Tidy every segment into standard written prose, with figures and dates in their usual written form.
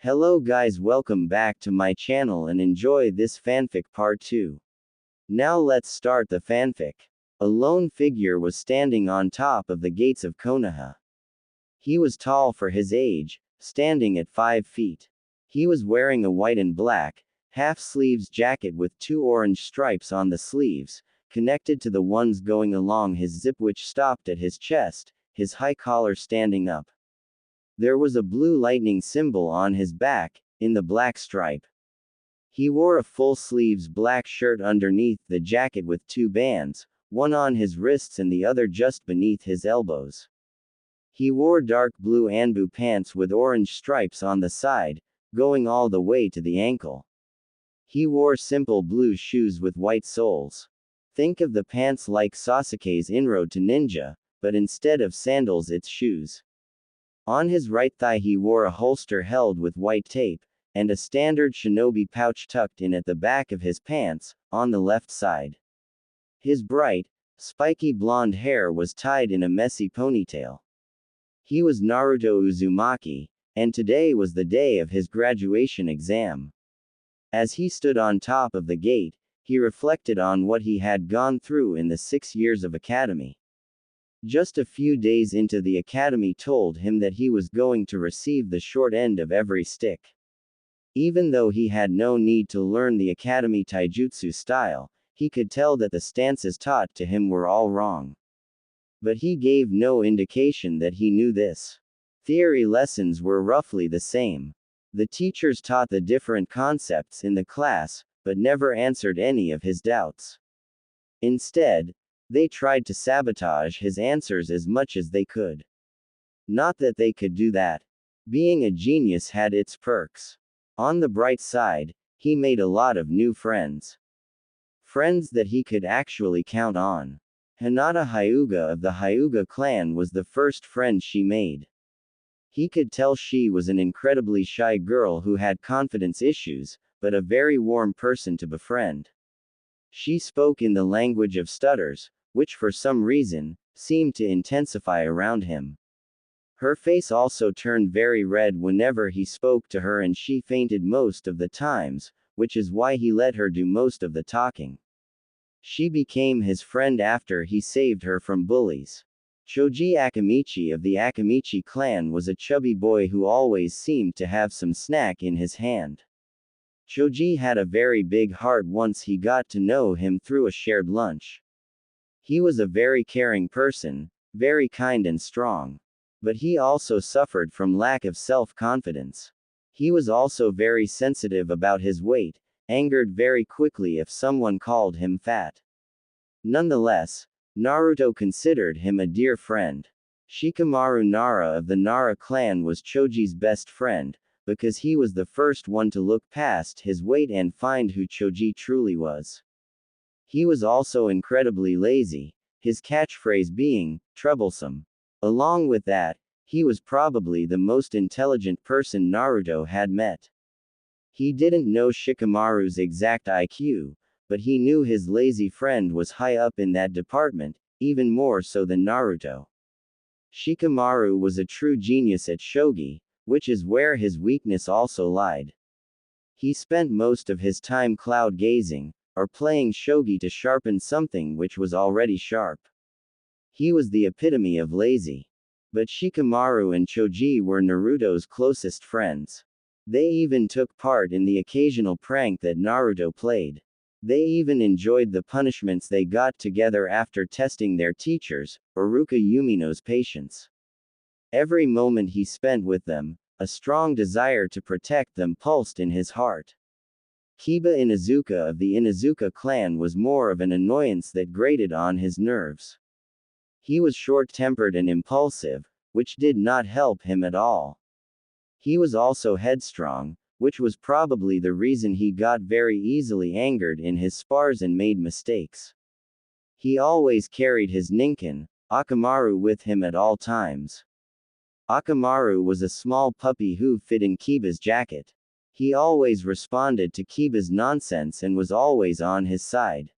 Hello guys, welcome back to my channel and enjoy this fanfic part 2. Now let's start the fanfic. A lone figure was standing on top of the gates of Konoha. He was tall for his age, standing at 5 feet. He was wearing a white and black, half-sleeves jacket with 2 orange stripes on the sleeves, connected to the ones going along his zip which stopped at his chest, his high collar standing up. There was a blue lightning symbol on his back, in the black stripe. He wore a full-sleeves black shirt underneath the jacket with 2 bands, one on his wrists and the other just beneath his elbows. He wore dark blue anbu pants with orange stripes on the side, going all the way to the ankle. He wore simple blue shoes with white soles. Think of the pants like Sasuke's inroad to ninja, but instead of sandals it's shoes. On his right thigh he wore a holster held with white tape, and a standard shinobi pouch tucked in at the back of his pants, on the left side. His bright, spiky blonde hair was tied in a messy ponytail. He was Naruto Uzumaki, and today was the day of his graduation exam. As he stood on top of the gate, he reflected on what he had gone through in the 6 years of academy. Just a few days into the academy told him that he was going to receive the short end of every stick. Even though he had no need to learn the academy taijutsu style, he could tell that the stances taught to him were all wrong. But he gave no indication that he knew this. Theory lessons were roughly the same. The teachers taught the different concepts in the class, but never answered any of his doubts. Instead, they tried to sabotage his answers as much as they could. Not that they could do that. Being a genius had its perks. On the bright side, he made a lot of new friends. Friends that he could actually count on. Hinata Hyuga of the Hyuga clan was the first friend she made. He could tell she was an incredibly shy girl who had confidence issues, but a very warm person to befriend. She spoke in the language of stutters, which for some reason, seemed to intensify around him. Her face also turned very red whenever he spoke to her and she fainted most of the times, which is why he let her do most of the talking. She became his friend after he saved her from bullies. Choji Akamichi of the Akamichi clan was a chubby boy who always seemed to have some snack in his hand. Choji had a very big heart once he got to know him through a shared lunch. He was a very caring person, very kind and strong. But he also suffered from lack of self-confidence. He was also very sensitive about his weight, angered very quickly if someone called him fat. Nonetheless, Naruto considered him a dear friend. Shikamaru Nara of the Nara clan was Choji's best friend, because he was the first one to look past his weight and find who Choji truly was. He was also incredibly lazy, his catchphrase being, troublesome. Along with that, he was probably the most intelligent person Naruto had met. He didn't know Shikamaru's exact IQ, but he knew his lazy friend was high up in that department, even more so than Naruto. Shikamaru was a true genius at shogi, which is where his weakness also lied. He spent most of his time cloud gazing, or playing shogi to sharpen something which was already sharp. He was the epitome of lazy. But Shikamaru and Choji were Naruto's closest friends. They even took part in the occasional prank that Naruto played. They even enjoyed the punishments they got together after testing their teachers, Iruka Yumino's patience. Every moment he spent with them, a strong desire to protect them pulsed in his heart. Kiba Inuzuka of the Inuzuka clan was more of an annoyance that grated on his nerves. He was short-tempered and impulsive, which did not help him at all. He was also headstrong, which was probably the reason he got very easily angered in his spars and made mistakes. He always carried his ninkin, Akamaru, with him at all times. Akamaru was a small puppy who fit in Kiba's jacket. He always responded to Kiba's nonsense and was always on his side.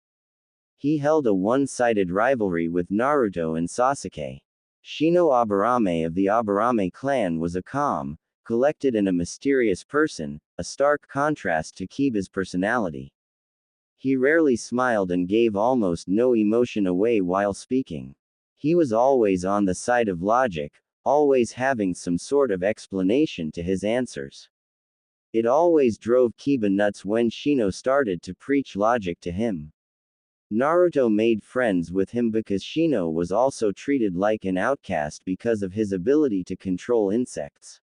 He held a one-sided rivalry with Naruto and Sasuke. Shino Aburame of the Aburame clan was a calm, collected and a mysterious person, a stark contrast to Kiba's personality. He rarely smiled and gave almost no emotion away while speaking. He was always on the side of logic, always having some sort of explanation to his answers. It always drove Kiba nuts when Shino started to preach logic to him. Naruto made friends with him because Shino was also treated like an outcast because of his ability to control insects.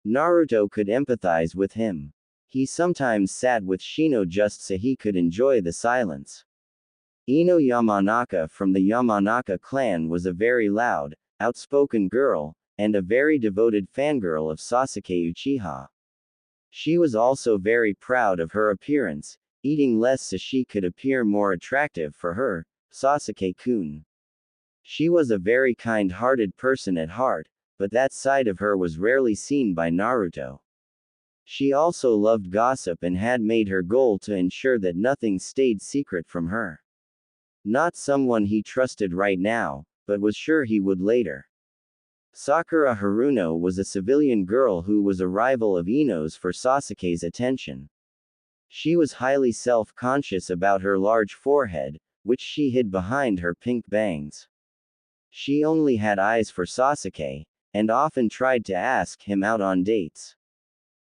Naruto could empathize with him. He sometimes sat with Shino just so he could enjoy the silence. Ino Yamanaka from the Yamanaka clan was a very loud, outspoken girl, and a very devoted fangirl of Sasuke Uchiha. She was also very proud of her appearance, eating less so she could appear more attractive for her, Sasuke-kun. She was a very kind-hearted person at heart, but that side of her was rarely seen by Naruto. She also loved gossip and had made her goal to ensure that nothing stayed secret from her. Not someone he trusted right now, but was sure he would later. Sakura Haruno was a civilian girl who was a rival of Ino's for Sasuke's attention. She was highly self-conscious about her large forehead, which she hid behind her pink bangs. She only had eyes for Sasuke, and often tried to ask him out on dates.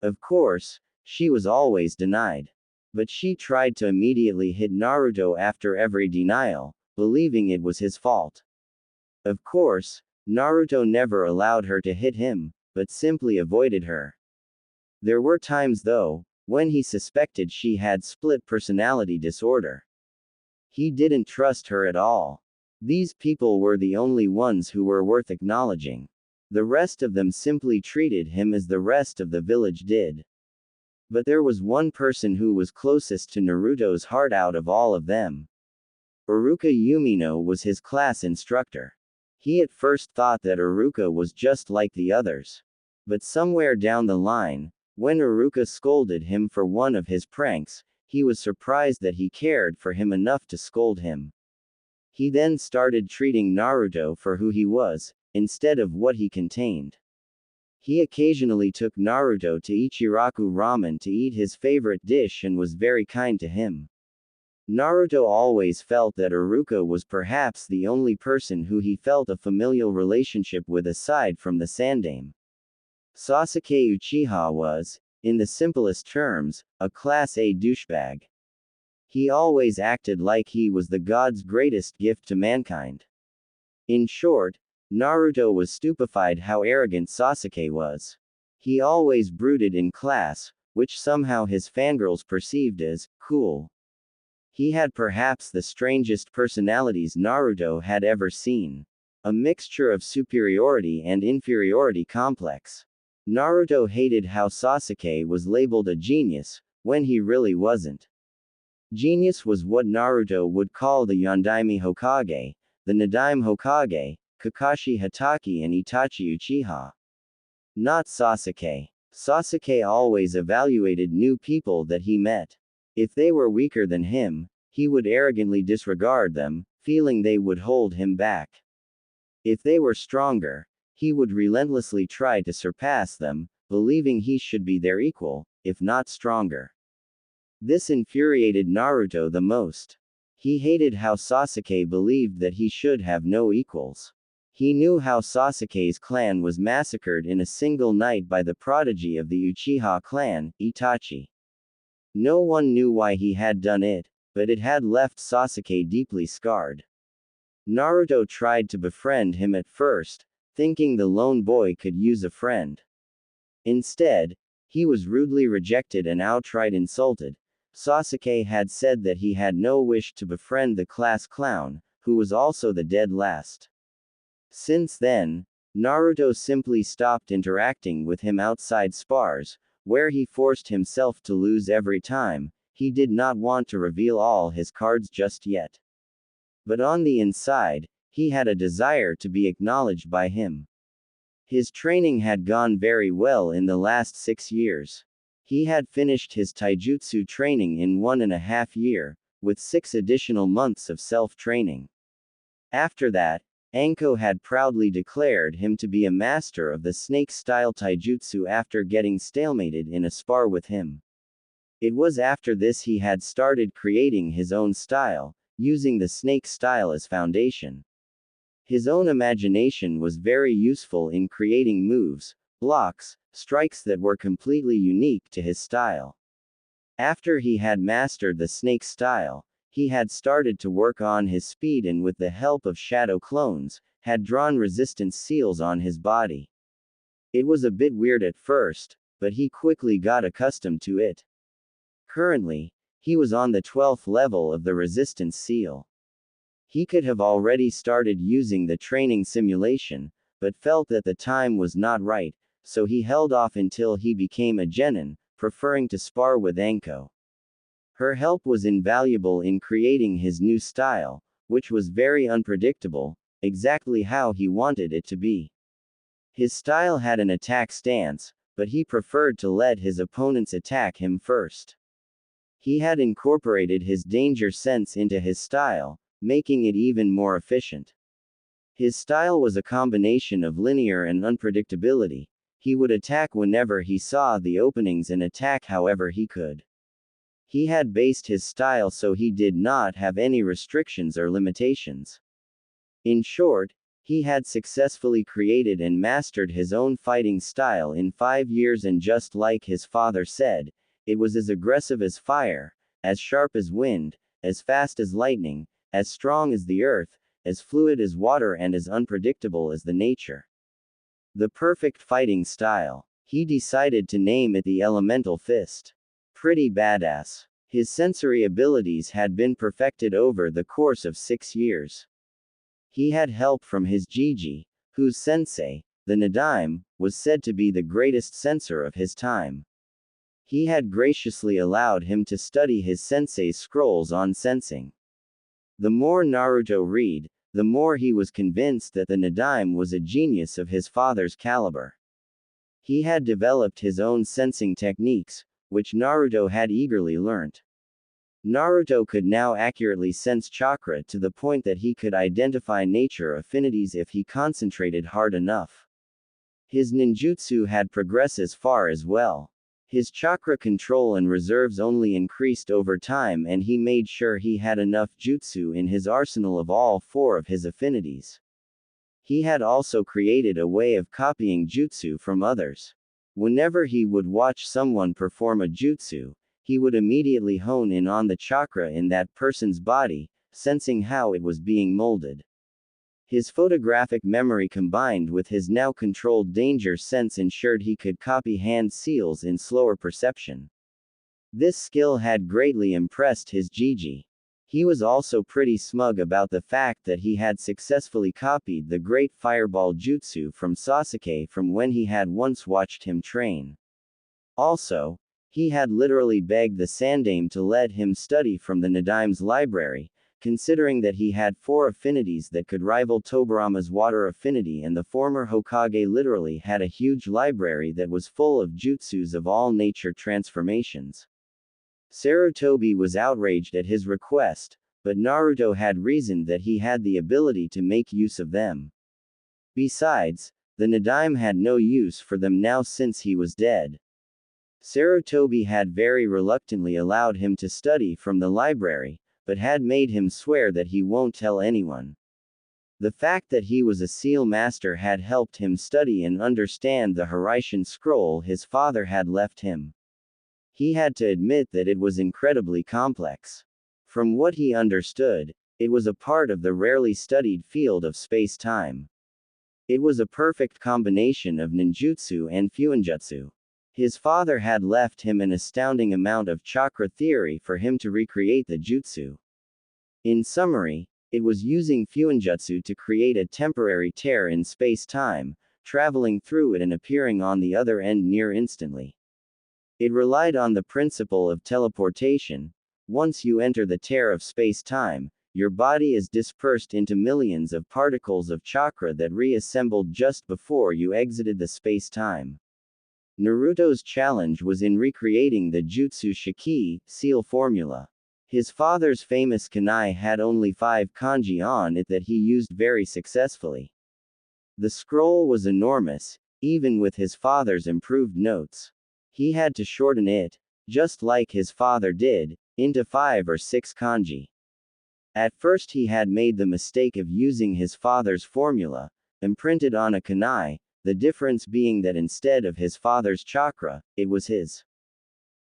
Of course, she was always denied. But she tried to immediately hit Naruto after every denial, believing it was his fault. Of course, Naruto never allowed her to hit him, but simply avoided her. There were times though, when he suspected she had split personality disorder. He didn't trust her at all. These people were the only ones who were worth acknowledging. The rest of them simply treated him as the rest of the village did. But there was one person who was closest to Naruto's heart out of all of them. Iruka Umino was his class instructor. He at first thought that Iruka was just like the others. But somewhere down the line, when Iruka scolded him for one of his pranks, he was surprised that he cared for him enough to scold him. He then started treating Naruto for who he was, instead of what he contained. He occasionally took Naruto to Ichiraku Ramen to eat his favorite dish and was very kind to him. Naruto always felt that Iruka was perhaps the only person who he felt a familial relationship with aside from the Sandaime. Sasuke Uchiha was, in the simplest terms, a Class A douchebag. He always acted like he was the god's greatest gift to mankind. In short, Naruto was stupefied how arrogant Sasuke was. He always brooded in class, which somehow his fangirls perceived as cool. He had perhaps the strangest personalities Naruto had ever seen. A mixture of superiority and inferiority complex. Naruto hated how Sasuke was labeled a genius, when he really wasn't. Genius was what Naruto would call the Yondaime Hokage, the Nadaime Hokage, Kakashi Hatake and Itachi Uchiha. Not Sasuke. Sasuke always evaluated new people that he met. If they were weaker than him, he would arrogantly disregard them, feeling they would hold him back. If they were stronger, he would relentlessly try to surpass them, believing he should be their equal, if not stronger. This infuriated Naruto the most. He hated how Sasuke believed that he should have no equals. He knew how Sasuke's clan was massacred in a single night by the prodigy of the Uchiha clan, Itachi. No one knew why he had done it, but it had left Sasuke deeply scarred. Naruto tried to befriend him at first, thinking the lone boy could use a friend. Instead, he was rudely rejected and outright insulted. Sasuke had said that he had no wish to befriend the class clown, who was also the dead last. Since then, Naruto simply stopped interacting with him outside spars, where he forced himself to lose every time. He did not want to reveal all his cards just yet. But on the inside, he had a desire to be acknowledged by him. His training had gone very well in the last 6 years. He had finished his taijutsu training in 1.5 years, with 6 additional months of self-training. After that, Anko had proudly declared him to be a master of the snake-style taijutsu after getting stalemated in a spar with him. It was after this he had started creating his own style, using the snake style as foundation. His own imagination was very useful in creating moves, blocks, strikes that were completely unique to his style. After he had mastered the snake style, he had started to work on his speed and with the help of shadow clones, had drawn resistance seals on his body. It was a bit weird at first, but he quickly got accustomed to it. Currently, he was on the 12th level of the resistance seal. He could have already started using the training simulation, but felt that the time was not right, so he held off until he became a genin, preferring to spar with Anko. Her help was invaluable in creating his new style, which was very unpredictable, exactly how he wanted it to be. His style had an attack stance, but he preferred to let his opponents attack him first. He had incorporated his danger sense into his style, making it even more efficient. His style was a combination of linear and unpredictability. He would attack whenever he saw the openings and attack however he could. He had based his style so he did not have any restrictions or limitations. In short, he had successfully created and mastered his own fighting style in 5 years, and just like his father said, it was as aggressive as fire, as sharp as wind, as fast as lightning, as strong as the earth, as fluid as water, and as unpredictable as the nature. The perfect fighting style. He decided to name it the Elemental Fist. Pretty badass. His sensory abilities had been perfected over the course of 6 years. He had help from his Jiji, whose sensei, the Nadaime, was said to be the greatest censor of his time. He had graciously allowed him to study his sensei's scrolls on sensing. The more Naruto read, the more he was convinced that the Nadaime was a genius of his father's caliber. He had developed his own sensing techniques, which Naruto had eagerly learnt. Naruto could now accurately sense chakra to the point that he could identify nature affinities if he concentrated hard enough. His ninjutsu had progressed as far as well. His chakra control and reserves only increased over time, and he made sure he had enough jutsu in his arsenal of all 4 of his affinities. He had also created a way of copying jutsu from others. Whenever he would watch someone perform a jutsu, he would immediately hone in on the chakra in that person's body, sensing how it was being molded. His photographic memory combined with his now controlled danger sense ensured he could copy hand seals in slower perception. This skill had greatly impressed his Jiji. He was also pretty smug about the fact that he had successfully copied the great fireball jutsu from Sasuke from when he had once watched him train. Also, he had literally begged the Sandaime to let him study from the Nadaime's library, considering that he had 4 affinities that could rival Tobirama's water affinity, and the former Hokage literally had a huge library that was full of jutsus of all nature transformations. Sarutobi was outraged at his request, but Naruto had reasoned that he had the ability to make use of them. Besides, the Nadaime had no use for them now since he was dead. Sarutobi had very reluctantly allowed him to study from the library, but had made him swear that he won't tell anyone. The fact that he was a seal master had helped him study and understand the Hiraishin scroll his father had left him. He had to admit that it was incredibly complex. From what he understood, it was a part of the rarely studied field of space-time. It was a perfect combination of ninjutsu and fuinjutsu. His father had left him an astounding amount of chakra theory for him to recreate the jutsu. In summary, it was using fuinjutsu to create a temporary tear in space-time, traveling through it and appearing on the other end near instantly. It relied on the principle of teleportation. Once you enter the tear of space-time, your body is dispersed into millions of particles of chakra that reassembled just before you exited the space-time. Naruto's challenge was in recreating the Jutsu Shiki seal formula. His father's famous kunai had only 5 kanji on it that he used very successfully. The scroll was enormous, even with his father's improved notes. He had to shorten it, just like his father did, into 5 or 6 kanji. At first he had made the mistake of using his father's formula, imprinted on a kunai, the difference being that instead of his father's chakra, it was his.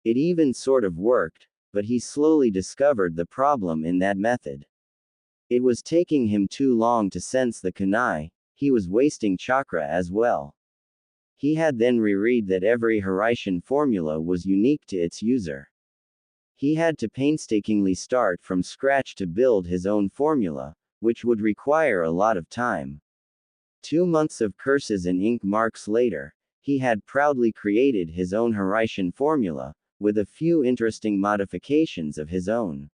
It even sort of worked, but he slowly discovered the problem in that method. It was taking him too long to sense the kunai, he was wasting chakra as well. He had then reread that every Hiraishin formula was unique to its user. He had to painstakingly start from scratch to build his own formula, which would require a lot of time. 2 months of curses and ink marks later, he had proudly created his own Hiraishin formula, with a few interesting modifications of his own.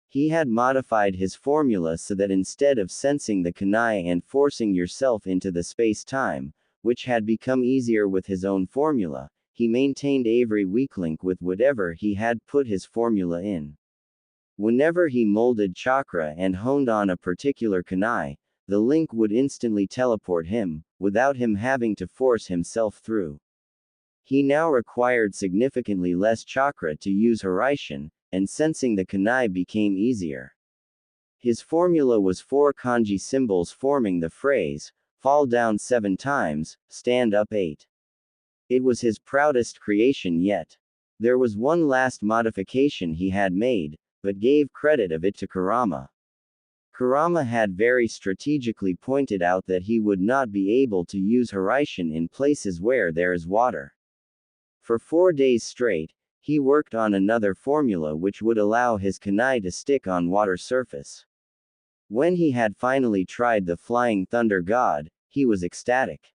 He had modified his formula so that instead of sensing the kunai and forcing yourself into the space-time, which had become easier with his own formula, he maintained every weak link with whatever he had put his formula in. Whenever he molded chakra and honed on a particular kunai, the link would instantly teleport him, without him having to force himself through. He now required significantly less chakra to use Hiraishin, and sensing the kunai became easier. His formula was 4 kanji symbols forming the phrase, fall down 7 times, stand up 8. It was his proudest creation yet. There was one last modification he had made, but gave credit of it to Kurama. Kurama had very strategically pointed out that he would not be able to use Hiraishin in places where there is water. For 4 days straight, he worked on another formula which would allow his kunai to stick on water surface. When he had finally tried the Flying Thunder God, he was ecstatic.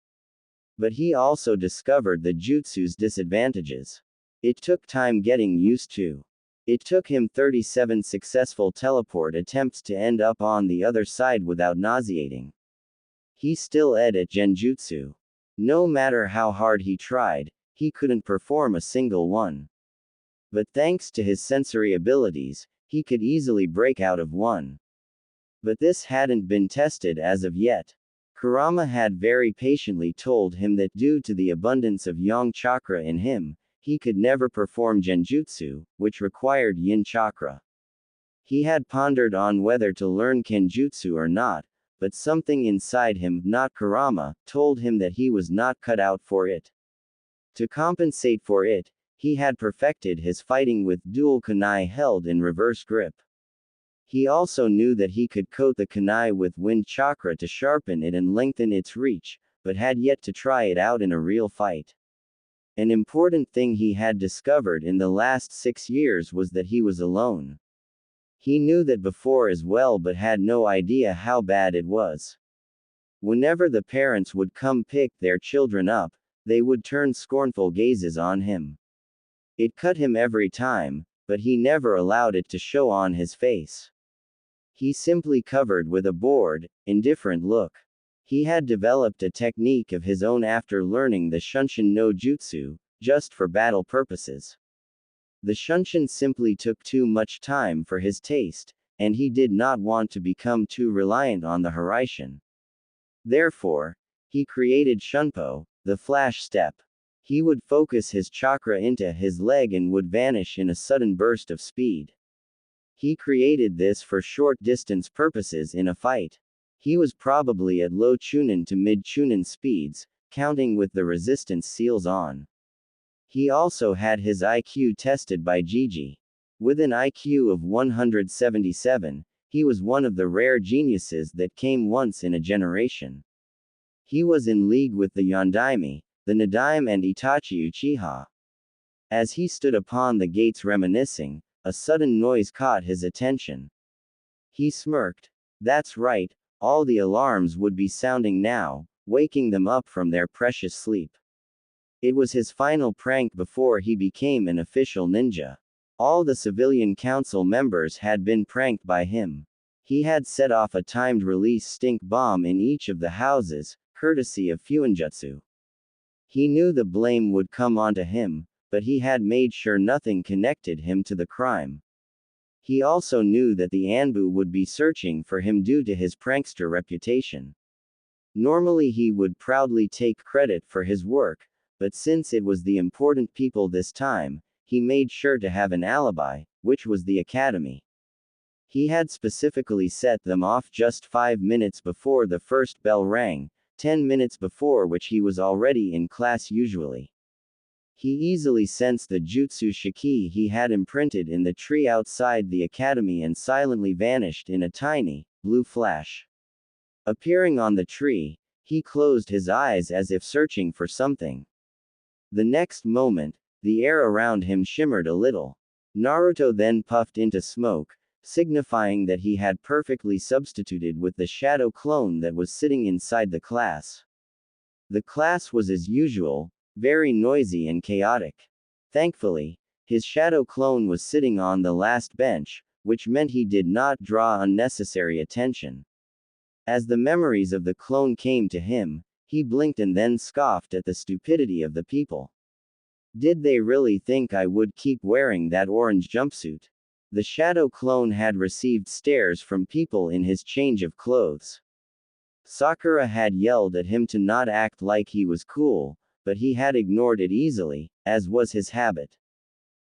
But he also discovered the jutsu's disadvantages. It took time getting used to. It took him 37 successful teleport attempts to end up on the other side without nauseating. He still ed at genjutsu. No matter how hard he tried, he couldn't perform a single one. But thanks to his sensory abilities, he could easily break out of one. But this hadn't been tested as of yet. Kurama had very patiently told him that due to the abundance of yang chakra in him, he could never perform genjutsu, which required yin chakra. He had pondered on whether to learn kenjutsu or not, but something inside him, not Kurama, told him that he was not cut out for it. To compensate for it, he had perfected his fighting with dual kunai held in reverse grip. He also knew that he could coat the kunai with wind chakra to sharpen it and lengthen its reach, but had yet to try it out in a real fight. An important thing he had discovered in the last 6 years was that he was alone. He knew that before as well but had no idea how bad it was. Whenever the parents would come pick their children up, they would turn scornful gazes on him. It cut him every time, but he never allowed it to show on his face. He simply covered with a bored, indifferent look. He had developed a technique of his own after learning the Shunshin no Jutsu, just for battle purposes. The Shunshin simply took too much time for his taste, and he did not want to become too reliant on the Hiraishin. Therefore, he created Shunpo, the flash step. He would focus his chakra into his leg and would vanish in a sudden burst of speed. He created this for short-distance purposes in a fight. He was probably at low chunin to mid-chunin speeds, counting with the resistance seals on. He also had his IQ tested by Gigi. With an IQ of 177, he was one of the rare geniuses that came once in a generation. He was in league with the Yondaime, the Nadaime and Itachi Uchiha. As he stood upon the gates reminiscing, a sudden noise caught his attention. He smirked. That's right, all the alarms would be sounding now, waking them up from their precious sleep. It was his final prank before he became an official ninja. All the civilian council members had been pranked by him. He had set off a timed release stink bomb in each of the houses, courtesy of Fuinjutsu. He knew the blame would come onto him, but he had made sure nothing connected him to the crime. He also knew that the Anbu would be searching for him due to his prankster reputation. Normally he would proudly take credit for his work, but since it was the important people this time, he made sure to have an alibi, which was the academy. He had specifically set them off just 5 minutes before the first bell rang, 10 minutes before which he was already in class usually. He easily sensed the jutsu shiki he had imprinted in the tree outside the academy and silently vanished in a tiny, blue flash. Appearing on the tree, he closed his eyes as if searching for something. The next moment, the air around him shimmered a little. Naruto then puffed into smoke, signifying that he had perfectly substituted with the shadow clone that was sitting inside the class. The class was as usual, very noisy and chaotic. Thankfully, his shadow clone was sitting on the last bench, which meant he did not draw unnecessary attention. As the memories of the clone came to him, he blinked and then scoffed at the stupidity of the people. Did they really think I would keep wearing that orange jumpsuit? The shadow clone had received stares from people in his change of clothes. Sakura had yelled at him to not act like he was cool, but he had ignored it easily, as was his habit.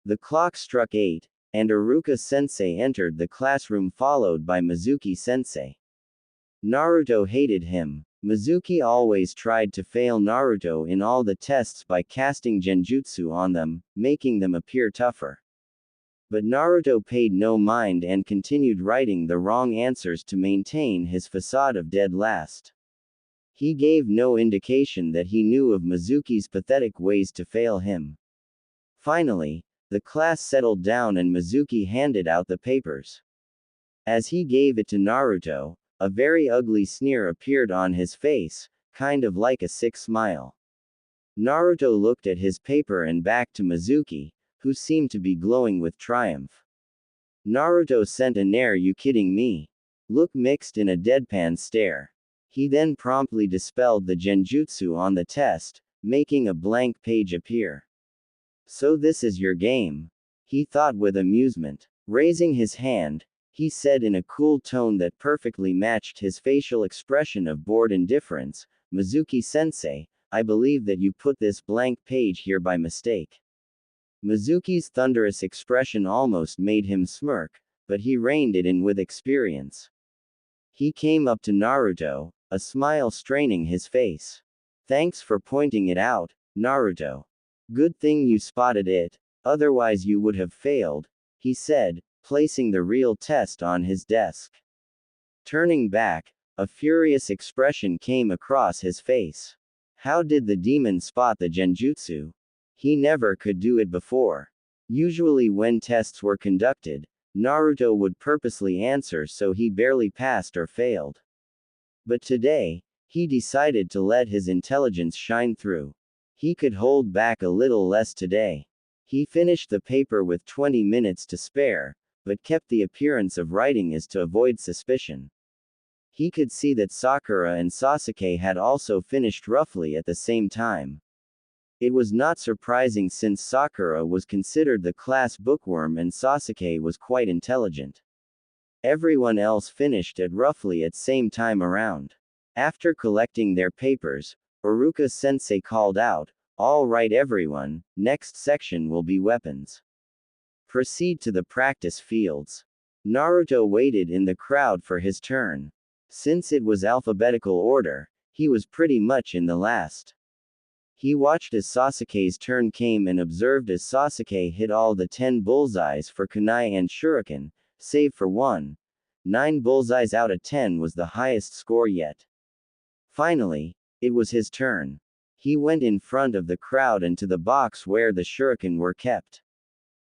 The clock struck 8, and Iruka-sensei entered the classroom followed by Mizuki-sensei. Naruto hated him. Mizuki always tried to fail Naruto in all the tests by casting genjutsu on them, making them appear tougher. But Naruto paid no mind and continued writing the wrong answers to maintain his facade of dead last. He gave no indication that he knew of Mizuki's pathetic ways to fail him. Finally, the class settled down and Mizuki handed out the papers. As he gave it to Naruto, a very ugly sneer appeared on his face, kind of like a sick smile. Naruto looked at his paper and back to Mizuki, who seemed to be glowing with triumph. Naruto sent an "Are you kidding me?" look mixed in a deadpan stare. He then promptly dispelled the genjutsu on the test, making a blank page appear. "So this is your game?" he thought with amusement. Raising his hand, he said in a cool tone that perfectly matched his facial expression of bored indifference, "Mizuki-sensei, I believe that you put this blank page here by mistake." Mizuki's thunderous expression almost made him smirk, but he reined it in with experience. He came up to Naruto, a smile straining his face. "Thanks for pointing it out, Naruto. Good thing you spotted it, otherwise you would have failed," he said, placing the real test on his desk. Turning back, a furious expression came across his face. How did the demon spot the genjutsu? He never could do it before. Usually when tests were conducted, Naruto would purposely answer so he barely passed or failed. But today, he decided to let his intelligence shine through. He could hold back a little less today. He finished the paper with 20 minutes to spare, but kept the appearance of writing as to avoid suspicion. He could see that Sakura and Sasuke had also finished roughly at the same time. It was not surprising since Sakura was considered the class bookworm and Sasuke was quite intelligent. Everyone else finished at roughly at same time around. After collecting their papers, Iruka-sensei called out, "All right everyone, next section will be weapons. Proceed to the practice fields." Naruto waited in the crowd for his turn. Since it was alphabetical order, he was pretty much in the last. He watched as Sasuke's turn came and observed as Sasuke hit all the 10 bullseyes for kunai and shuriken, save for one. 9 bullseyes out of 10 was the highest score yet. Finally, it was his turn. He went in front of the crowd and to the box where the shuriken were kept.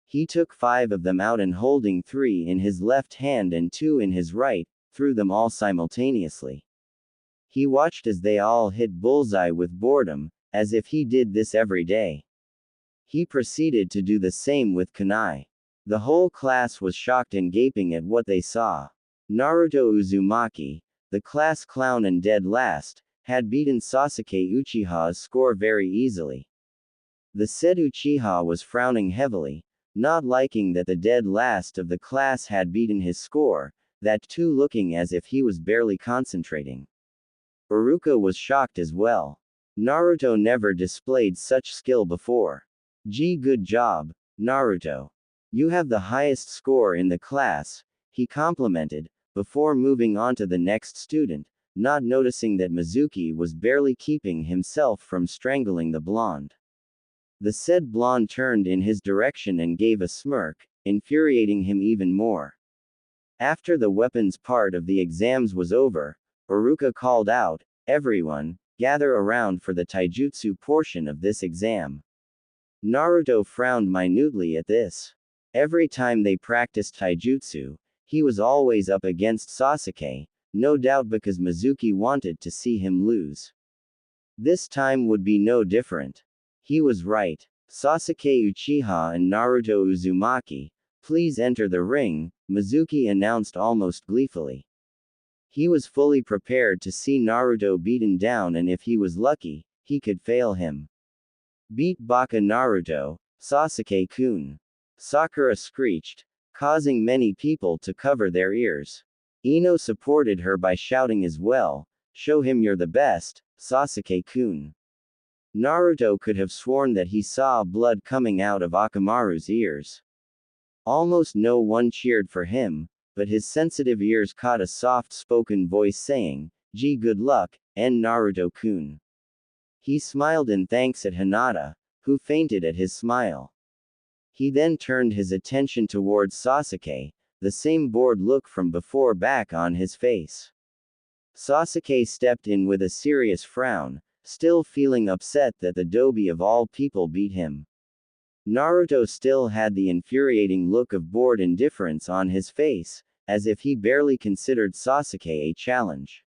He took 5 of them out and holding 3 in his left hand and 2 in his right, threw them all simultaneously. He watched as they all hit bullseye with boredom, as if he did this every day. He proceeded to do the same with kunai. The whole class was shocked and gaping at what they saw. Naruto Uzumaki, the class clown and dead last, had beaten Sasuke Uchiha's score very easily. The said Uchiha was frowning heavily. not liking that the dead last of the class had beaten his score, that too looking as if he was barely concentrating. Iruka was shocked as well. Naruto never displayed such skill before. Gee, good job, Naruto. You have the highest score in the class, he complimented, before moving on to the next student, not noticing that Mizuki was barely keeping himself from strangling the blonde. The said blonde turned in his direction and gave a smirk, infuriating him even more. After the weapons part of the exams was over, Iruka called out, "Everyone, gather around for the taijutsu portion of this exam." Naruto frowned minutely at this. Every time they practiced taijutsu, he was always up against Sasuke, no doubt because Mizuki wanted to see him lose. This time would be no different. He was right. "Sasuke Uchiha and Naruto Uzumaki, please enter the ring," Mizuki announced almost gleefully. He was fully prepared to see Naruto beaten down, and if he was lucky, he could fail him. "Beat Baka Naruto, Sasuke-kun," Sakura screeched, causing many people to cover their ears. Ino supported her by shouting as well, "Show him you're the best, Sasuke-kun." Naruto could have sworn that he saw blood coming out of Akamaru's ears. Almost no one cheered for him, but his sensitive ears caught a soft-spoken voice saying, "Gee, good luck, and Naruto-kun." He smiled in thanks at Hinata, who fainted at his smile. He then turned his attention towards Sasuke, the same bored look from before back on his face. Sasuke stepped in with a serious frown, still feeling upset that the Dobi of all people beat him. Naruto still had the infuriating look of bored indifference on his face, as if he barely considered Sasuke a challenge.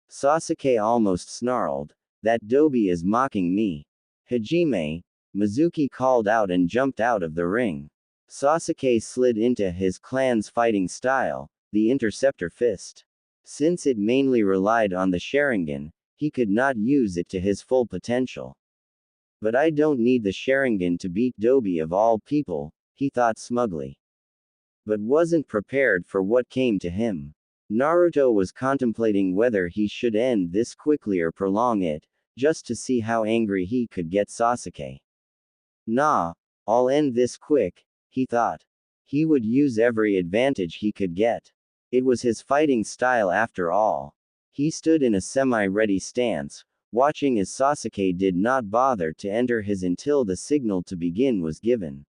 Sasuke almost snarled, "That Dobi is mocking me." "Hajime," Mizuki called out and jumped out of the ring. Sasuke slid into his clan's fighting style, the Interceptor Fist. Since it mainly relied on the Sharingan, he could not use it to his full potential. "But I don't need the Sharingan to beat Dobi of all people," he thought smugly. But wasn't prepared for what came to him. Naruto was contemplating whether he should end this quickly or prolong it, just to see how angry he could get Sasuke. "Nah, I'll end this quick," he thought. He would use every advantage he could get. It was his fighting style after all. He stood in a semi-ready stance, watching as Sasuke did not bother to enter his until the signal to begin was given.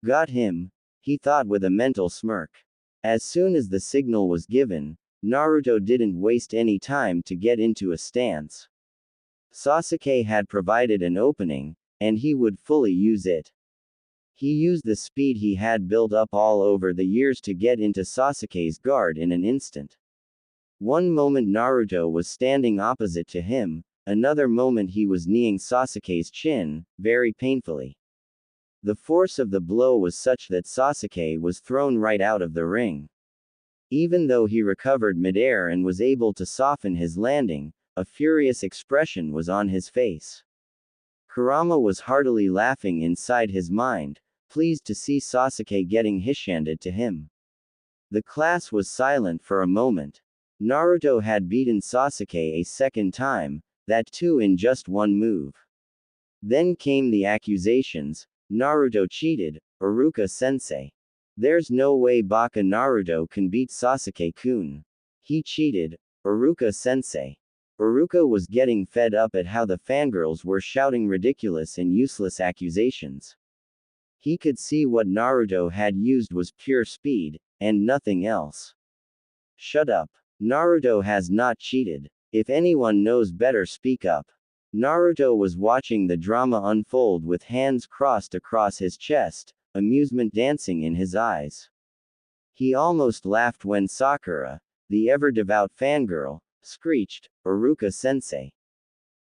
"Got him," he thought with a mental smirk. As soon as the signal was given, Naruto didn't waste any time to get into a stance. Sasuke had provided an opening, and he would fully use it. He used the speed he had built up all over the years to get into Sasuke's guard in an instant. One moment Naruto was standing opposite to him, another moment he was kneeing Sasuke's chin, very painfully. The force of the blow was such that Sasuke was thrown right out of the ring. Even though he recovered midair and was able to soften his landing, a furious expression was on his face. Kurama was heartily laughing inside his mind, pleased to see Sasuke getting hishanded to him. The class was silent for a moment. Naruto had beaten Sasuke a second time, that too in just one move. Then came the accusations, "Naruto cheated, Iruka-sensei. There's no way Baka Naruto can beat Sasuke-kun. He cheated, Iruka-sensei." Iruka was getting fed up at how the fangirls were shouting ridiculous and useless accusations. He could see what Naruto had used was pure speed, and nothing else. "Shut up. Naruto has not cheated. If anyone knows better, speak up." Naruto was watching the drama unfold with hands crossed across his chest, amusement dancing in his eyes. He almost laughed when Sakura, the ever-devout fangirl, screeched, "Iruka-sensei.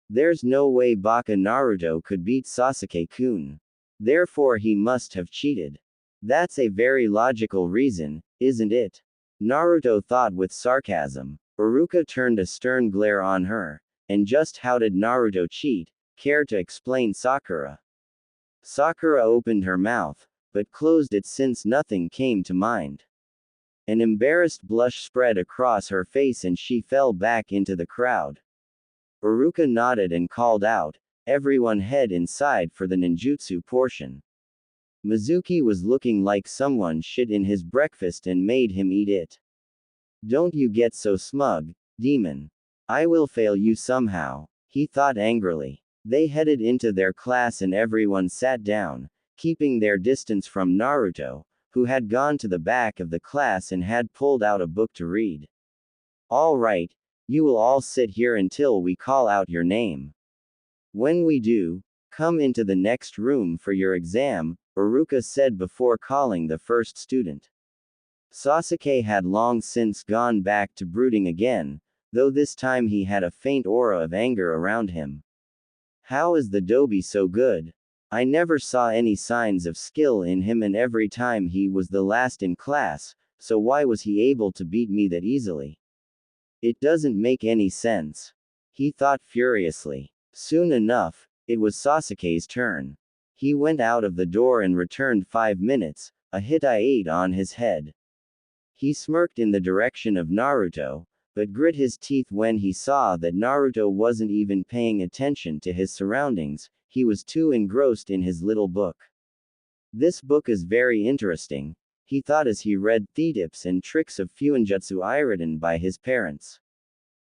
There's no way Baka Naruto could beat Sasuke-kun. Therefore he must have cheated. That's a very logical reason, isn't it?" Naruto thought with sarcasm. Iruka turned a stern glare on her. "And just how did Naruto cheat? Care to explain, Sakura?" Sakura opened her mouth, but closed it since nothing came to mind. An embarrassed blush spread across her face and she fell back into the crowd. Iruka nodded and called out, "Everyone head inside for the ninjutsu portion." Mizuki was looking like someone shit in his breakfast and made him eat it. "Don't you get so smug, demon. I will fail you somehow," he thought angrily. They headed into their class and everyone sat down, keeping their distance from Naruto, who had gone to the back of the class and had pulled out a book to read. "All right, you will all sit here until we call out your name. When we do, come into the next room for your exam," Iruka said before calling the first student. Sasuke had long since gone back to brooding again, though this time he had a faint aura of anger around him. "How is the dobi so good? I never saw any signs of skill in him and every time he was the last in class, so why was he able to beat me that easily? It doesn't make any sense," he thought furiously. Soon enough, it was Sasuke's turn. He went out of the door and returned 5 minutes, a hit on his head. He smirked in the direction of Naruto, but grit his teeth when he saw that Naruto wasn't even paying attention to his surroundings, he was too engrossed in his little book. "This book is very interesting," he thought as he read the tips and tricks of Fuinjutsu written by his parents.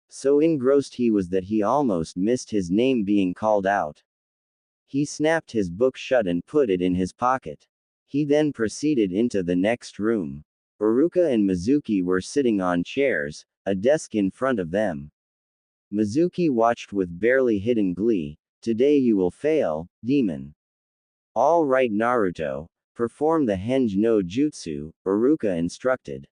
So engrossed he was that he almost missed his name being called out. He snapped his book shut and put it in his pocket. He then proceeded into the next room. Iruka and Mizuki were sitting on chairs, a desk in front of them. Mizuki watched with barely hidden glee. "Today you will fail, demon." "All right Naruto, perform the Henge no Jutsu," Iruka instructed.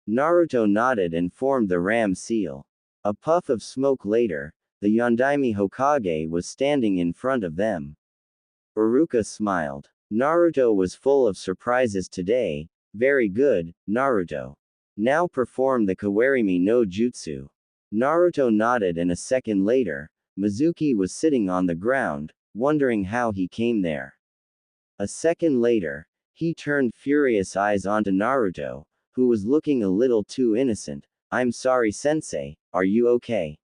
Naruto nodded and formed the ram seal. A puff of smoke later, the Yondaime Hokage was standing in front of them. Iruka smiled. Naruto was full of surprises today. "Very good, Naruto. Now perform the Kawarimi no Jutsu." Naruto nodded and a second later, Mizuki was sitting on the ground, wondering how he came there. A second later, he turned furious eyes onto Naruto, who was looking a little too innocent. "I'm sorry sensei, are you okay?"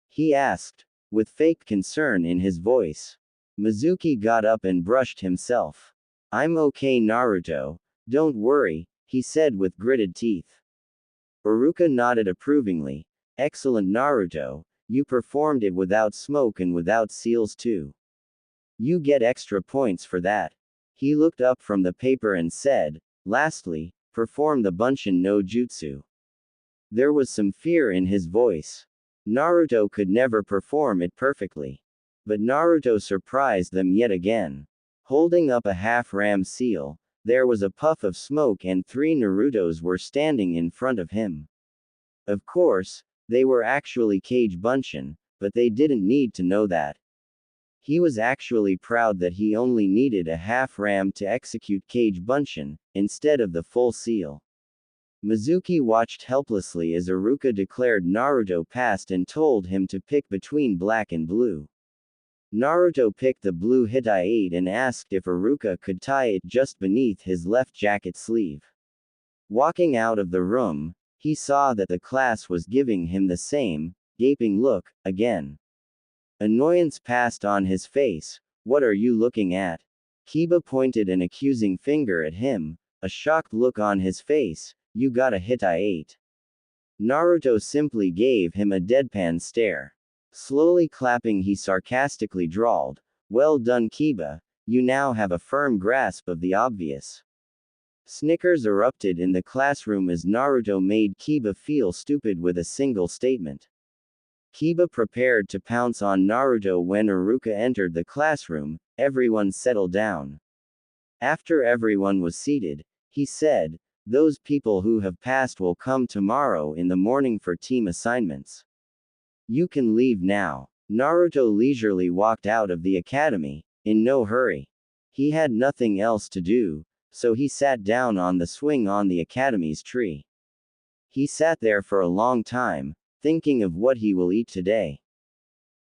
he asked, with fake concern in his voice. Mizuki got up and brushed himself. "I'm okay Naruto, don't worry," he said with gritted teeth. Iruka nodded approvingly. "Excellent Naruto, you performed it without smoke and without seals too. You get extra points for that." He looked up from the paper and said, "Lastly, perform the Bunshin no Jutsu." There was some fear in his voice. Naruto could never perform it perfectly. But Naruto surprised them yet again. Holding up a half-ram seal, there was a puff of smoke and 3 Narutos were standing in front of him. Of course, they were actually Kage Bunshin, but they didn't need to know that. He was actually proud that he only needed a half-ram to execute Kage Bunshin, instead of the full seal. Mizuki watched helplessly as Iruka declared Naruto passed and told him to pick between black and blue. Naruto picked the blue hit and asked if Iruka could tie it just beneath his left jacket sleeve. Walking out of the room, he saw that the class was giving him the same, gaping look, again. Annoyance passed on his face. "What are you looking at?" Kiba pointed an accusing finger at him, a shocked look on his face. "You got a hit. Naruto simply gave him a deadpan stare. Slowly clapping he sarcastically drawled, "Well done Kiba, you now have a firm grasp of the obvious." Snickers erupted in the classroom as Naruto made Kiba feel stupid with a single statement. Kiba prepared to pounce on Naruto when Iruka entered the classroom. Everyone settled down. After everyone was seated, he said, "Those people who have passed will come tomorrow in the morning for team assignments. You can leave now." Naruto leisurely walked out of the academy, in no hurry. He had nothing else to do, so he sat down on the swing on the academy's tree. He sat there for a long time, thinking of what he will eat today.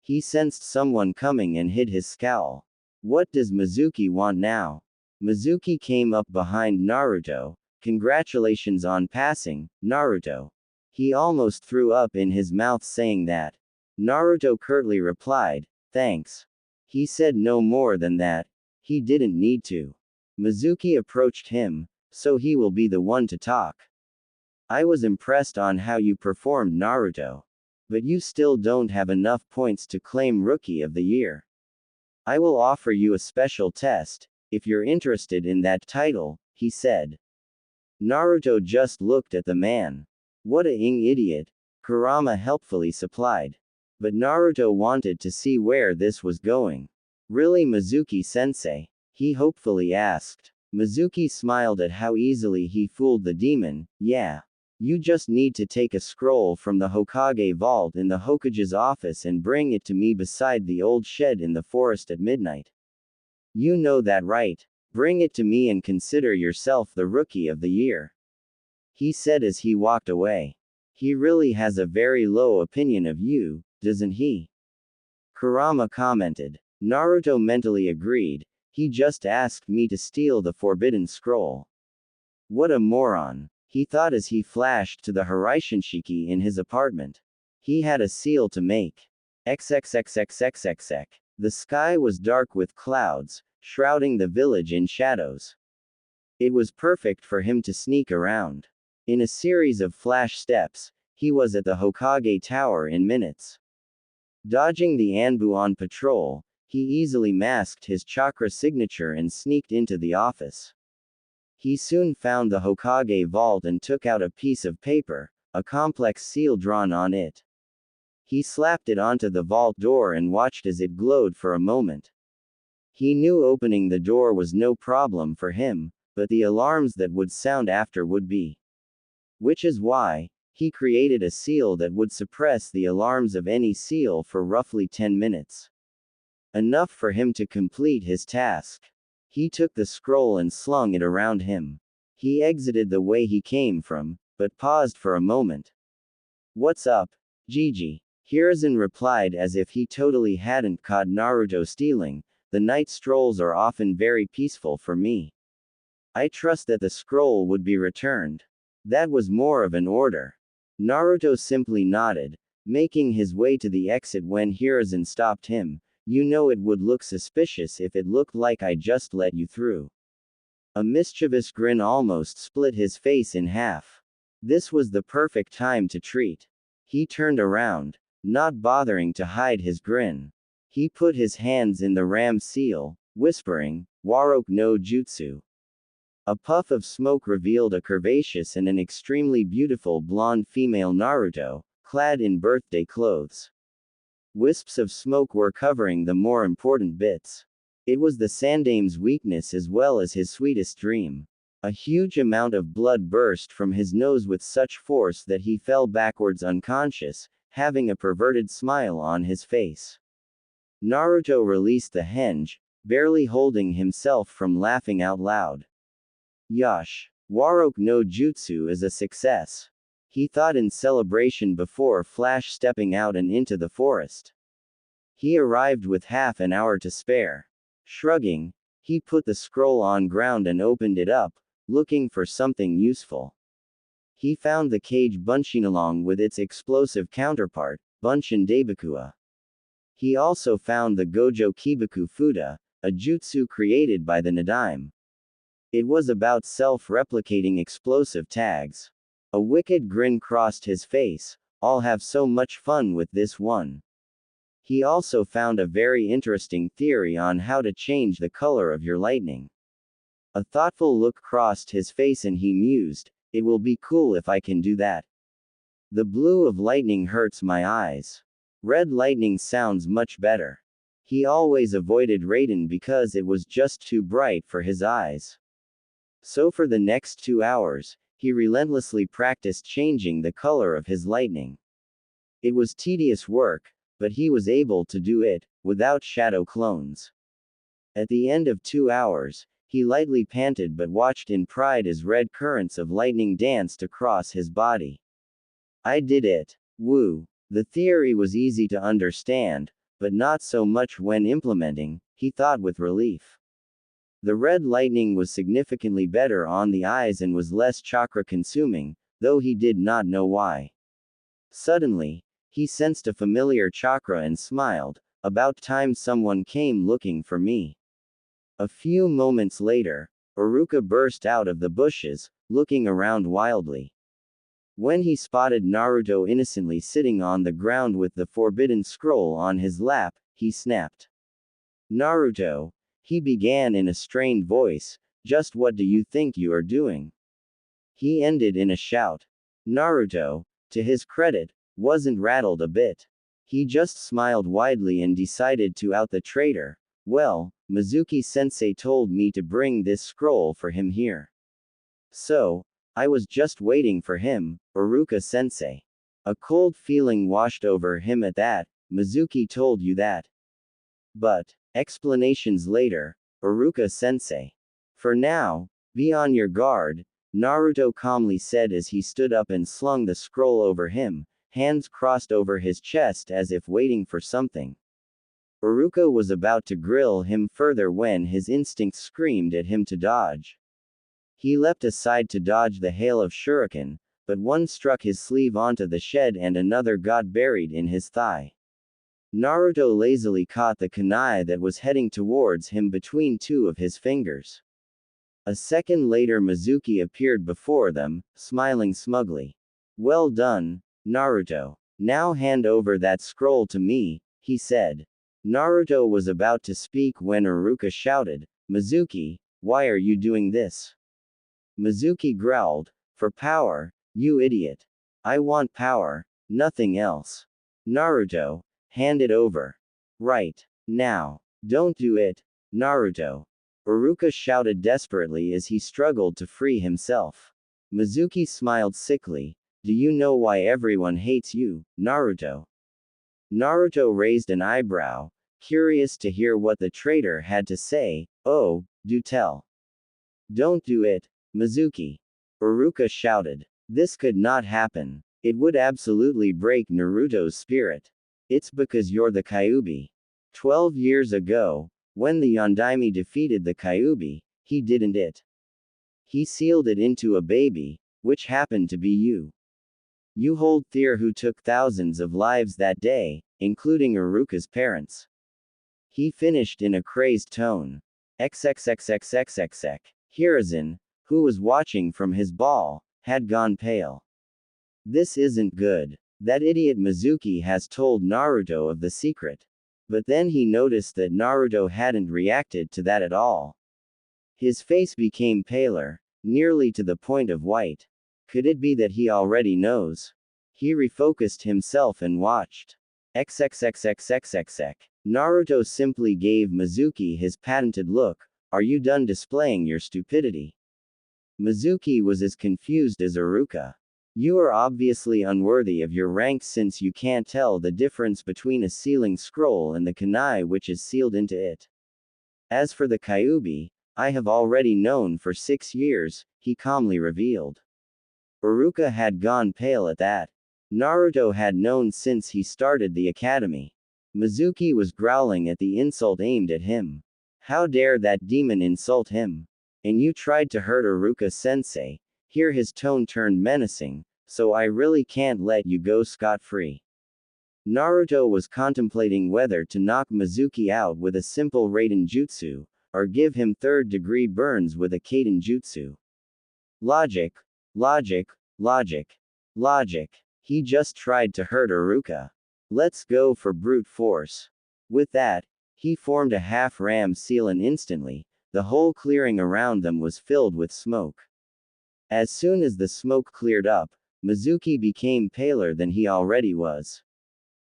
He sensed someone coming and hid his scowl. What does Mizuki want now? Mizuki came up behind Naruto. Congratulations on passing, Naruto. He almost threw up in his mouth saying that. Naruto curtly replied, thanks. He said no more than that. He didn't need to. Mizuki approached him, so he will be the one to talk. I was impressed on how you performed, Naruto. But you still don't have enough points to claim Rookie of the Year. I will offer you a special test, if you're interested in that title, he said. Naruto just looked at the man. What a idiot, Kurama helpfully supplied. But Naruto wanted to see where this was going. Really, Mizuki-sensei? He hopefully asked. Mizuki smiled at how easily he fooled the demon. Yeah. You just need to take a scroll from the Hokage vault in the Hokage's office and bring it to me beside the old shed in the forest at midnight. You know that, right? Bring it to me and consider yourself the Rookie of the Year. He said as he walked away. He really has a very low opinion of you, doesn't he? Kurama commented. Naruto mentally agreed. He just asked me to steal the forbidden scroll. What a moron, he thought as he flashed to the Hiraishinshiki in his apartment. He had a seal to make. XXXXXXX. The sky was dark with clouds, shrouding the village in shadows. It was perfect for him to sneak around. In a series of flash steps, he was at the Hokage Tower in minutes. Dodging the Anbu on patrol, he easily masked his chakra signature and sneaked into the office. He soon found the Hokage vault and took out a piece of paper, a complex seal drawn on it. He slapped it onto the vault door and watched as it glowed for a moment. He knew opening the door was no problem for him, but the alarms that would sound after would be. Which is why, he created a seal that would suppress the alarms of any seal for roughly 10 minutes. Enough for him to complete his task. He took the scroll and slung it around him. He exited the way he came from, but paused for a moment. What's up, Gigi? Hiruzen replied as if he totally hadn't caught Naruto stealing. The night strolls are often very peaceful for me. I trust that the scroll would be returned. That was more of an order. Naruto simply nodded, making his way to the exit when Hiruzen stopped him. You know it would look suspicious if it looked like I just let you through. A mischievous grin almost split his face in half. This was the perfect time to treat. He turned around, not bothering to hide his grin. He put his hands in the ram seal, whispering, Warok no Jutsu. A puff of smoke revealed a curvaceous and an extremely beautiful blonde female Naruto, clad in birthday clothes. Wisps of smoke were covering the more important bits. It was the Sandame's weakness as well as his sweetest dream. A huge amount of blood burst from his nose with such force that he fell backwards unconscious, having a perverted smile on his face. Naruto released the henge, barely holding himself from laughing out loud. Yosh! Warok no Jutsu is a success. He thought in celebration before flash stepping out and into the forest. He arrived with half an hour to spare. Shrugging, he put the scroll on ground and opened it up, looking for something useful. He found the cage Bunshinalong with its explosive counterpart, Bunshin Daibakua. He also found the Gojo Kibaku Fuda, a jutsu created by the Nadaime. It was about self-replicating explosive tags. A wicked grin crossed his face. I'll have so much fun with this one. He also found a very interesting theory on how to change the color of your lightning. A thoughtful look crossed his face and he mused, it will be cool if I can do that. The blue of lightning hurts my eyes. Red lightning sounds much better. He always avoided Raiden because it was just too bright for his eyes. So for the next 2 hours, he relentlessly practiced changing the color of his lightning. It was tedious work, but he was able to do it, without shadow clones. At the end of 2 hours, he lightly panted but watched in pride as red currents of lightning danced across his body. I did it. Woo! The theory was easy to understand, but not so much when implementing, he thought with relief. The red lightning was significantly better on the eyes and was less chakra consuming, though he did not know why. Suddenly, he sensed a familiar chakra and smiled. About time someone came looking for me. A few moments later, Iruka burst out of the bushes, looking around wildly. When he spotted Naruto innocently sitting on the ground with the forbidden scroll on his lap, he snapped. Naruto, he began in a strained voice, just what do you think you are doing? He ended in a shout. Naruto, to his credit, wasn't rattled a bit. He just smiled widely and decided to out the traitor. Well, Mizuki-sensei told me to bring this scroll for him here. So, I was just waiting for him, Iruka-sensei. A cold feeling washed over him at that. Mizuki told you that. But, explanations later, Iruka-sensei. For now, be on your guard, Naruto calmly said as he stood up and slung the scroll over him, hands crossed over his chest as if waiting for something. Iruka was about to grill him further when his instincts screamed at him to dodge. He leapt aside to dodge the hail of shuriken, but one struck his sleeve onto the shed and another got buried in his thigh. Naruto lazily caught the kunai that was heading towards him between two of his fingers. A second later Mizuki appeared before them, smiling smugly. Well done, Naruto. Now hand over that scroll to me, he said. Naruto was about to speak when Iruka shouted, Mizuki, why are you doing this? Mizuki growled, for power, you idiot. I want power, nothing else. Naruto, hand it over. Right, now. Don't do it, Naruto. Iruka shouted desperately as he struggled to free himself. Mizuki smiled sickly. Do you know why everyone hates you, Naruto? Naruto raised an eyebrow, curious to hear what the traitor had to say. Oh, do tell. Don't do it, Mizuki. Iruka shouted. This could not happen. It would absolutely break Naruto's spirit. It's because you're the Kyuubi. 12 years ago, when the Yondaime defeated the Kyuubi, he didn't it. He sealed it into a baby, which happened to be you. You hold Thier who took thousands of lives that day, including Iruka's parents. He finished in a crazed tone. XXXXXXX. Hiruzen, who was watching from his ball, had gone pale. This isn't good. That idiot Mizuki has told Naruto of the secret. But then he noticed that Naruto hadn't reacted to that at all. His face became paler, nearly to the point of white. Could it be that he already knows? He refocused himself and watched. XXXXXXX. Naruto simply gave Mizuki his patented look. Are you done displaying your stupidity? Mizuki was as confused as Iruka. You are obviously unworthy of your rank since you can't tell the difference between a sealing scroll and the kunai which is sealed into it. As for the Kyuubi, I have already known for 6 years, he calmly revealed. Iruka had gone pale at that. Naruto had known since he started the academy. Mizuki was growling at the insult aimed at him. How dare that demon insult him? And you tried to hurt Iruka-sensei. Here his tone turned menacing, so I really can't let you go scot-free. Naruto was contemplating whether to knock Mizuki out with a simple Raiden Jutsu, or give him third-degree burns with a Kaiden Jutsu. Logic, logic, logic, logic. He just tried to hurt Iruka. Let's go for brute force. With that, he formed a half-ram seal and instantly, the whole clearing around them was filled with smoke. As soon as the smoke cleared up, Mizuki became paler than he already was.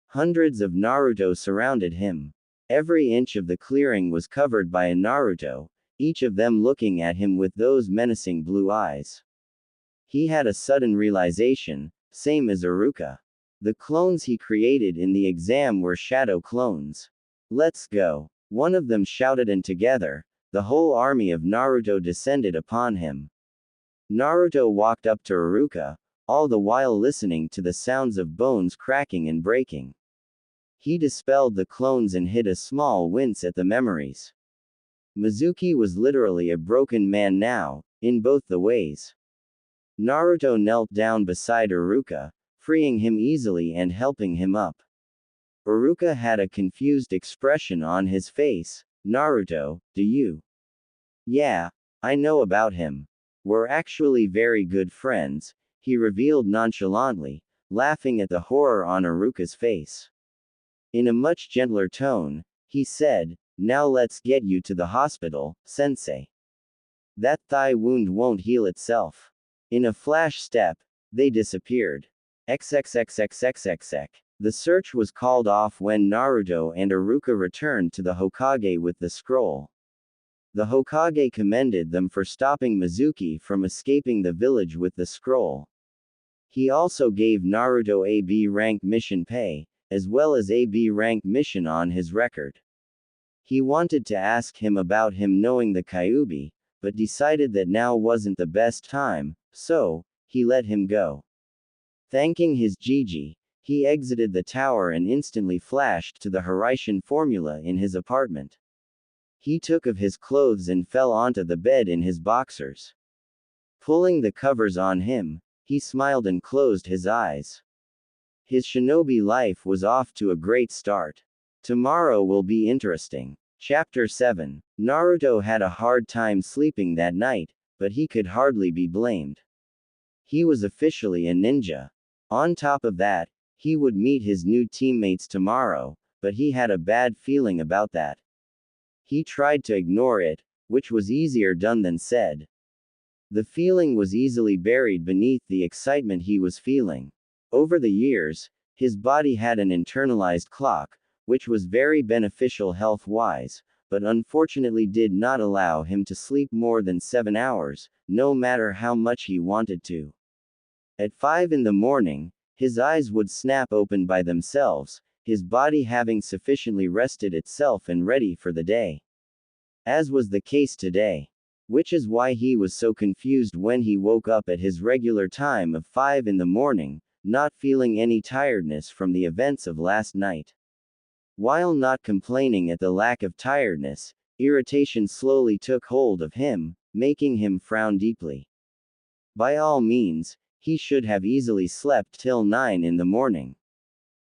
Hundreds of Naruto surrounded him. Every inch of the clearing was covered by a Naruto, each of them looking at him with those menacing blue eyes. He had a sudden realization, same as Iruka. The clones he created in the exam were shadow clones. Let's go. One of them shouted and together, the whole army of Naruto descended upon him. Naruto walked up to Iruka, all the while listening to the sounds of bones cracking and breaking. He dispelled the clones and hid a small wince at the memories. Mizuki was literally a broken man now, in both the ways. Naruto knelt down beside Iruka, freeing him easily and helping him up. Iruka had a confused expression on his face. Naruto, do you? Yeah, I know about him. We're actually very good friends, he revealed nonchalantly, laughing at the horror on Iruka's face. In a much gentler tone, he said, now let's get you to the hospital, sensei. That thigh wound won't heal itself. In a flash step, they disappeared. XXXXXXX. The search was called off when Naruto and Iruka returned to the Hokage with the scroll. The Hokage commended them for stopping Mizuki from escaping the village with the scroll. He also gave Naruto a B rank mission pay, as well as a B rank mission on his record. He wanted to ask him about him knowing the Kyuubi, but decided that now wasn't the best time, so he let him go. Thanking his Gigi, he exited the tower and instantly flashed to the Hiraishin formula in his apartment. He took of his clothes and fell onto the bed in his boxers. Pulling the covers on him, he smiled and closed his eyes. His shinobi life was off to a great start. Tomorrow will be interesting. Chapter 7. Naruto had a hard time sleeping that night, but he could hardly be blamed. He was officially a ninja. On top of that, he would meet his new teammates tomorrow, but he had a bad feeling about that. He tried to ignore it, which was easier done than said. The feeling was easily buried beneath the excitement he was feeling. Over the years, his body had an internalized clock, which was very beneficial health-wise, but unfortunately did not allow him to sleep more than 7 hours, no matter how much he wanted to. At 5 in the morning, his eyes would snap open by themselves, his body having sufficiently rested itself and ready for the day. As was the case today. Which is why he was so confused when he woke up at his regular time of 5 in the morning, not feeling any tiredness from the events of last night. While not complaining at the lack of tiredness, irritation slowly took hold of him, making him frown deeply. By all means, he should have easily slept till 9 in the morning.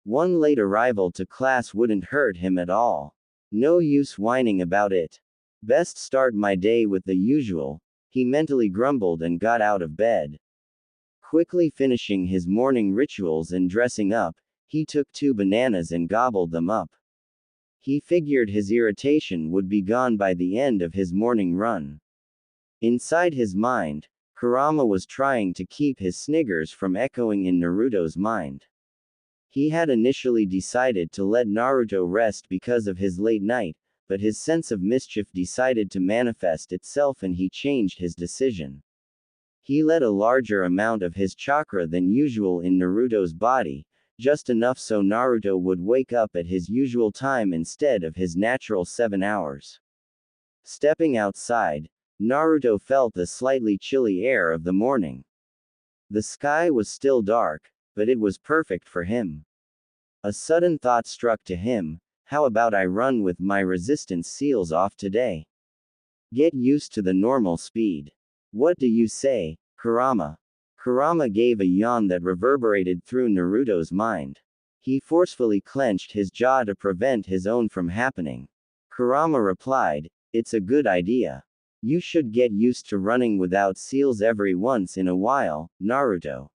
One late arrival to class wouldn't hurt him at all. No use whining about it. Best start my day with the usual, he mentally grumbled and got out of bed. Quickly finishing his morning rituals and dressing up, he took 2 bananas and gobbled them up. He figured his irritation would be gone by the end of his morning run. Inside his mind, Kurama was trying to keep his sniggers from echoing in Naruto's mind. He had initially decided to let Naruto rest because of his late night, but his sense of mischief decided to manifest itself and he changed his decision. He let a larger amount of his chakra than usual in Naruto's body, just enough so Naruto would wake up at his usual time instead of his natural 7 hours. Stepping outside, Naruto felt the slightly chilly air of the morning. The sky was still dark, but it was perfect for him. A sudden thought struck to him. How about I run with my resistance seals off today? Get used to the normal speed. What do you say, Kurama? Kurama gave a yawn that reverberated through Naruto's mind. He forcefully clenched his jaw to prevent his own from happening. Kurama replied, it's a good idea. You should get used to running without seals every once in a while, Naruto.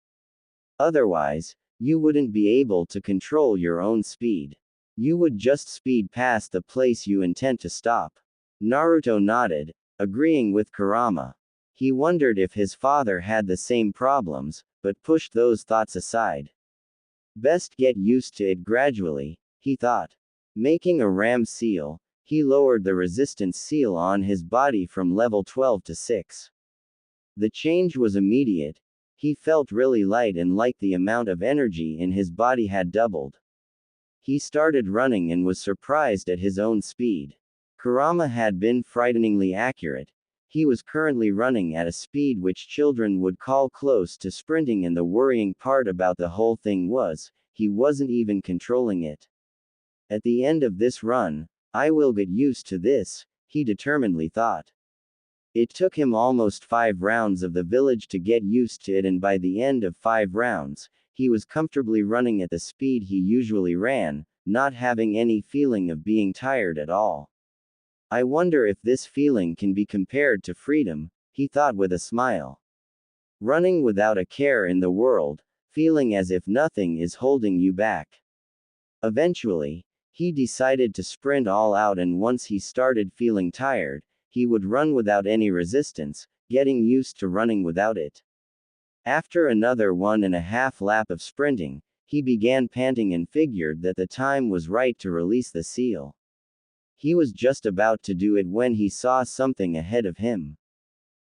Otherwise, you wouldn't be able to control your own speed. You would just speed past the place you intend to stop. Naruto nodded, agreeing with Kurama. He wondered if his father had the same problems, but pushed those thoughts aside. Best get used to it gradually, he thought. Making a ram seal, he lowered the resistance seal on his body from level 12 to 6. The change was immediate. He felt really light and like the amount of energy in his body had doubled. He started running and was surprised at his own speed. Kurama had been frighteningly accurate. He was currently running at a speed which children would call close to sprinting, and the worrying part about the whole thing was, he wasn't even controlling it. At the end of this run, I will get used to this, he determinedly thought. It took him almost 5 rounds of the village to get used to it, and by the end of 5 rounds, he was comfortably running at the speed he usually ran, not having any feeling of being tired at all. I wonder if this feeling can be compared to freedom, he thought with a smile. Running without a care in the world, feeling as if nothing is holding you back. Eventually, he decided to sprint all out, and once he started feeling tired, he would run without any resistance, getting used to running without it. After another 1.5 lap of sprinting, he began panting and figured that the time was right to release the seal. He was just about to do it when he saw something ahead of him.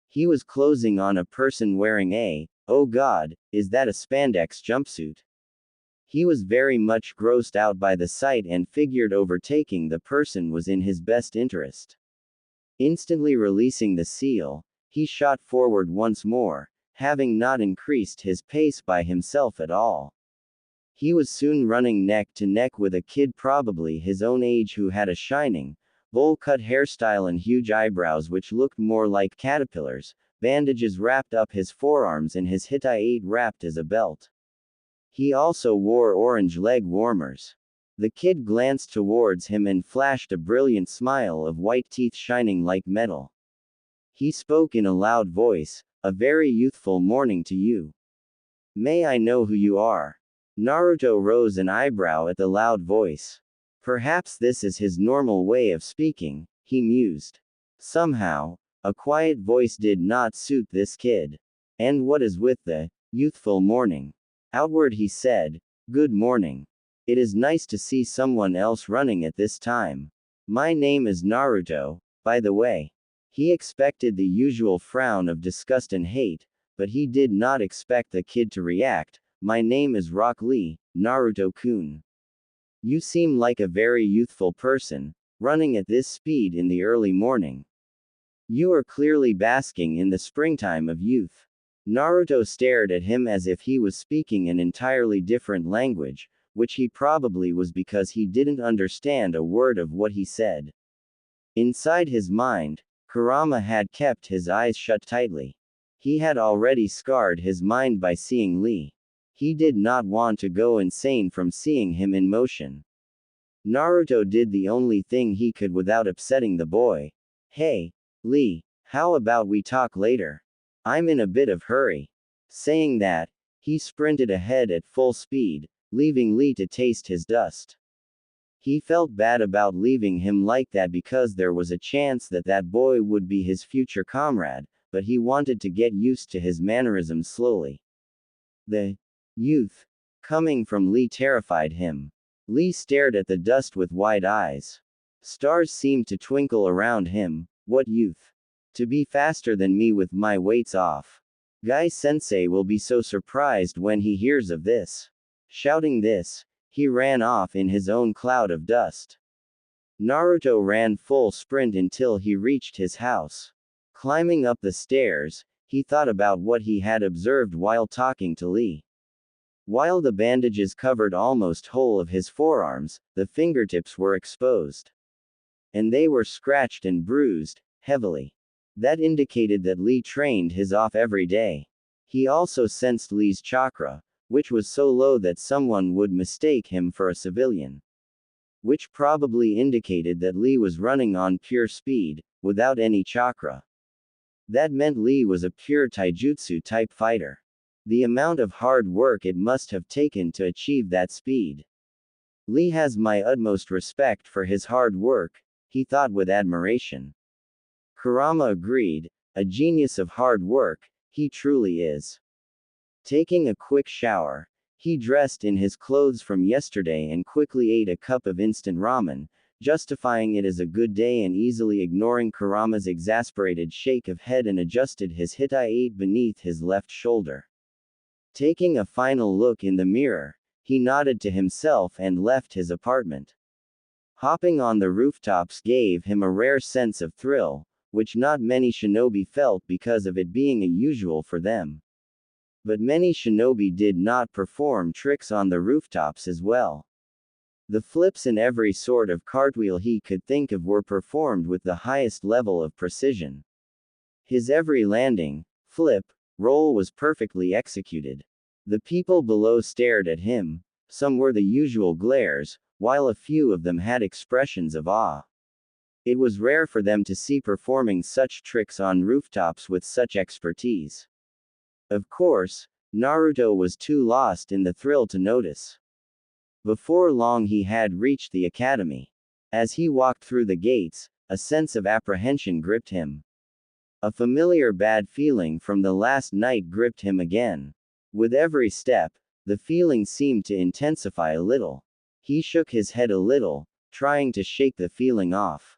He was closing on a person wearing oh God, is that a spandex jumpsuit? He was very much grossed out by the sight and figured overtaking the person was in his best interest. Instantly releasing the seal, he shot forward once more, having not increased his pace by himself at all. He was soon running neck to neck with a kid probably his own age who had a shining, bowl-cut hairstyle and huge eyebrows which looked more like caterpillars, bandages wrapped up his forearms and his Hittite wrapped as a belt. He also wore orange leg warmers. The kid glanced towards him and flashed a brilliant smile of white teeth shining like metal. He spoke in a loud voice, "A very youthful morning to you. May I know who you are?" Naruto rose an eyebrow at the loud voice. Perhaps this is his normal way of speaking, he mused. Somehow, a quiet voice did not suit this kid. And what is with the youthful morning? Outward he said, "Good morning. It is nice to see someone else running at this time. My name is Naruto, by the way." He expected the usual frown of disgust and hate, but he did not expect the kid to react. "My name is Rock Lee, Naruto-kun. You seem like a very youthful person, running at this speed in the early morning. You are clearly basking in the springtime of youth." Naruto stared at him as if he was speaking an entirely different language, which he probably was because he didn't understand a word of what he said. Inside his mind, Kurama had kept his eyes shut tightly. He had already scarred his mind by seeing Lee. He did not want to go insane from seeing him in motion. Naruto did the only thing he could without upsetting the boy. "Hey, Lee, how about we talk later? I'm in a bit of hurry." Saying that, he sprinted ahead at full speed, leaving Lee to taste his dust. He felt bad about leaving him like that because there was a chance that that boy would be his future comrade, but he wanted to get used to his mannerisms slowly. The youth coming from Lee terrified him. Lee stared at the dust with wide eyes. Stars seemed to twinkle around him. "What youth? To be faster than me with my weights off. Guy-sensei will be so surprised when he hears of this." Shouting this, he ran off in his own cloud of dust. Naruto ran full sprint until he reached his house. Climbing up the stairs, he thought about what he had observed while talking to Lee. While the bandages covered almost whole of his forearms, the fingertips were exposed. And they were scratched and bruised, heavily. That indicated that Lee trained his off every day. He also sensed Lee's chakra, which was so low that someone would mistake him for a civilian. Which probably indicated that Lee was running on pure speed, without any chakra. That meant Lee was a pure taijutsu type fighter. The amount of hard work it must have taken to achieve that speed. Lee has my utmost respect for his hard work, he thought with admiration. Kurama agreed, a genius of hard work, he truly is. Taking a quick shower, he dressed in his clothes from yesterday and quickly ate a cup of instant ramen, justifying it as a good day and easily ignoring Kurama's exasperated shake of head and adjusted his Hittite beneath his left shoulder. Taking a final look in the mirror, he nodded to himself and left his apartment. Hopping on the rooftops gave him a rare sense of thrill, which not many shinobi felt because of it being unusual for them. But many shinobi did not perform tricks on the rooftops as well. The flips in every sort of cartwheel he could think of were performed with the highest level of precision. His every landing, flip, roll was perfectly executed. The people below stared at him. Some were the usual glares, while a few of them had expressions of awe. It was rare for them to see performing such tricks on rooftops with such expertise. Of course, Naruto was too lost in the thrill to notice. Before long he had reached the academy. As he walked through the gates, a sense of apprehension gripped him. A familiar bad feeling from the last night gripped him again. With every step, the feeling seemed to intensify a little. He shook his head a little, trying to shake the feeling off.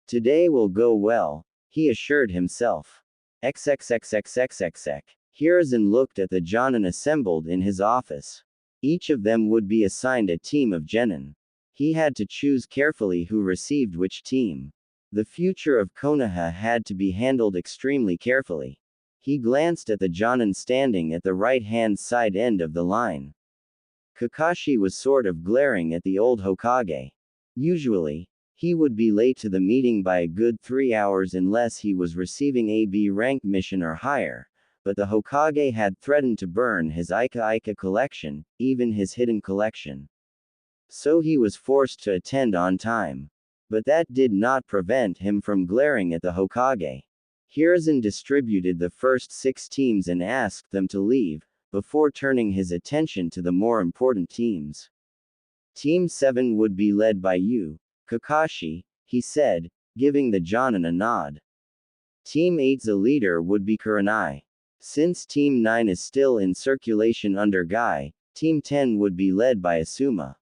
Today will go well, he assured himself. XXXXXXX. Hiruzen looked at the Jonin assembled in his office. Each of them would be assigned a team of genin. He had to choose carefully who received which team. The future of Konoha had to be handled extremely carefully. He glanced at the Jonin standing at the right-hand side end of the line. Kakashi was sort of glaring at the old Hokage. Usually, he would be late to the meeting by a good 3 hours unless he was receiving a B rank mission or higher, but the Hokage had threatened to burn his Ika collection, even his hidden collection. So he was forced to attend on time. But that did not prevent him from glaring at the Hokage. Hiruzen distributed the first 6 teams and asked them to leave, before turning his attention to the more important teams. Team 7 would be led by you, Kakashi, he said, giving the Jonin a nod. Team 8's leader would be Kuranai. Since Team 9 is still in circulation under Guy, Team 10 would be led by Asuma.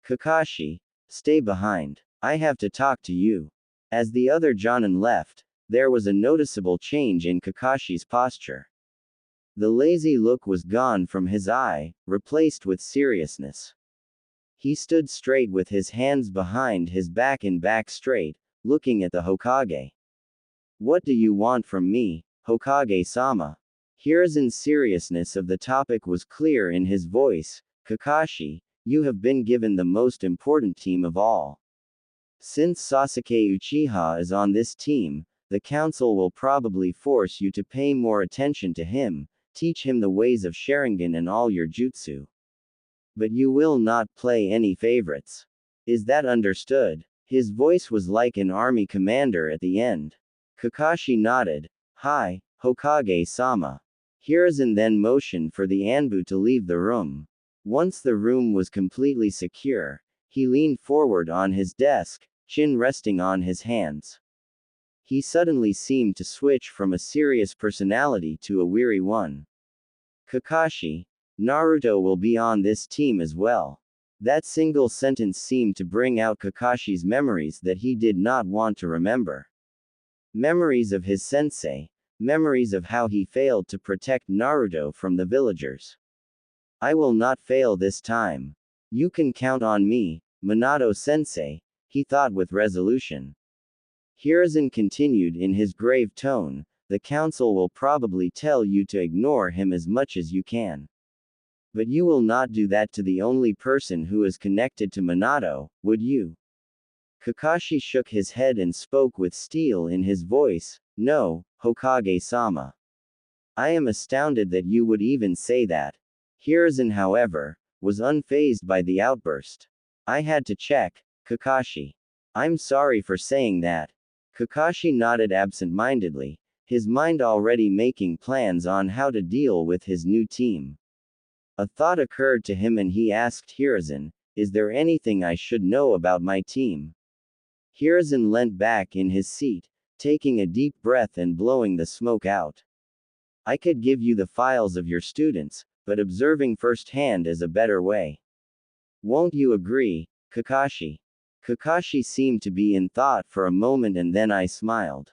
Kakashi, stay behind. I have to talk to you. As the other Jonin left, there was a noticeable change in Kakashi's posture. The lazy look was gone from his eye, replaced with seriousness. He stood straight with his hands behind his back and back straight, looking at the Hokage. What do you want from me, Hokage-sama? Hiruzen's seriousness of the topic was clear in his voice. Kakashi, you have been given the most important team of all. Since Sasuke Uchiha is on this team, the council will probably force you to pay more attention to him, teach him the ways of Sharingan and all your jutsu. But you will not play any favorites. Is that understood? His voice was like an army commander at the end. Kakashi nodded. Hi, Hokage-sama. Hiruzen then motioned for the Anbu to leave the room. Once the room was completely secure, he leaned forward on his desk, chin resting on his hands. He suddenly seemed to switch from a serious personality to a weary one. Kakashi, Naruto will be on this team as well. That single sentence seemed to bring out Kakashi's memories that he did not want to remember. Memories of his sensei, memories of how he failed to protect Naruto from the villagers. I will not fail this time. You can count on me, Minato-sensei, he thought with resolution. Hiruzen continued in his grave tone, the council will probably tell you to ignore him as much as you can. But you will not do that to the only person who is connected to Minato, would you? Kakashi shook his head and spoke with steel in his voice. No, Hokage-sama. I am astounded that you would even say that. Hiruzen, however, was unfazed by the outburst. I had to check, Kakashi. I'm sorry for saying that. Kakashi nodded absent-mindedly, his mind already making plans on how to deal with his new team. A thought occurred to him and he asked Hiruzen, is there anything I should know about my team? Hiruzen leant back in his seat, taking a deep breath and blowing the smoke out. I could give you the files of your students, but observing firsthand is a better way. Won't you agree, Kakashi? Kakashi seemed to be in thought for a moment and then I smiled.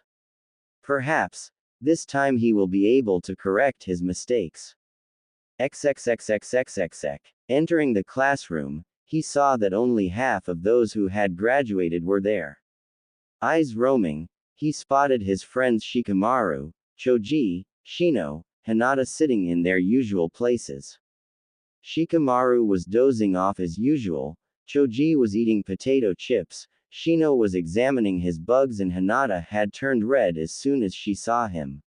Perhaps, this time he will be able to correct his mistakes. XXXXXXX. Entering the classroom, he saw that only half of those who had graduated were there. Eyes roaming, he spotted his friends Shikamaru, Choji, Shino, Hinata sitting in their usual places. Shikamaru was dozing off as usual, Choji was eating potato chips, Shino was examining his bugs, and Hinata had turned red as soon as she saw him.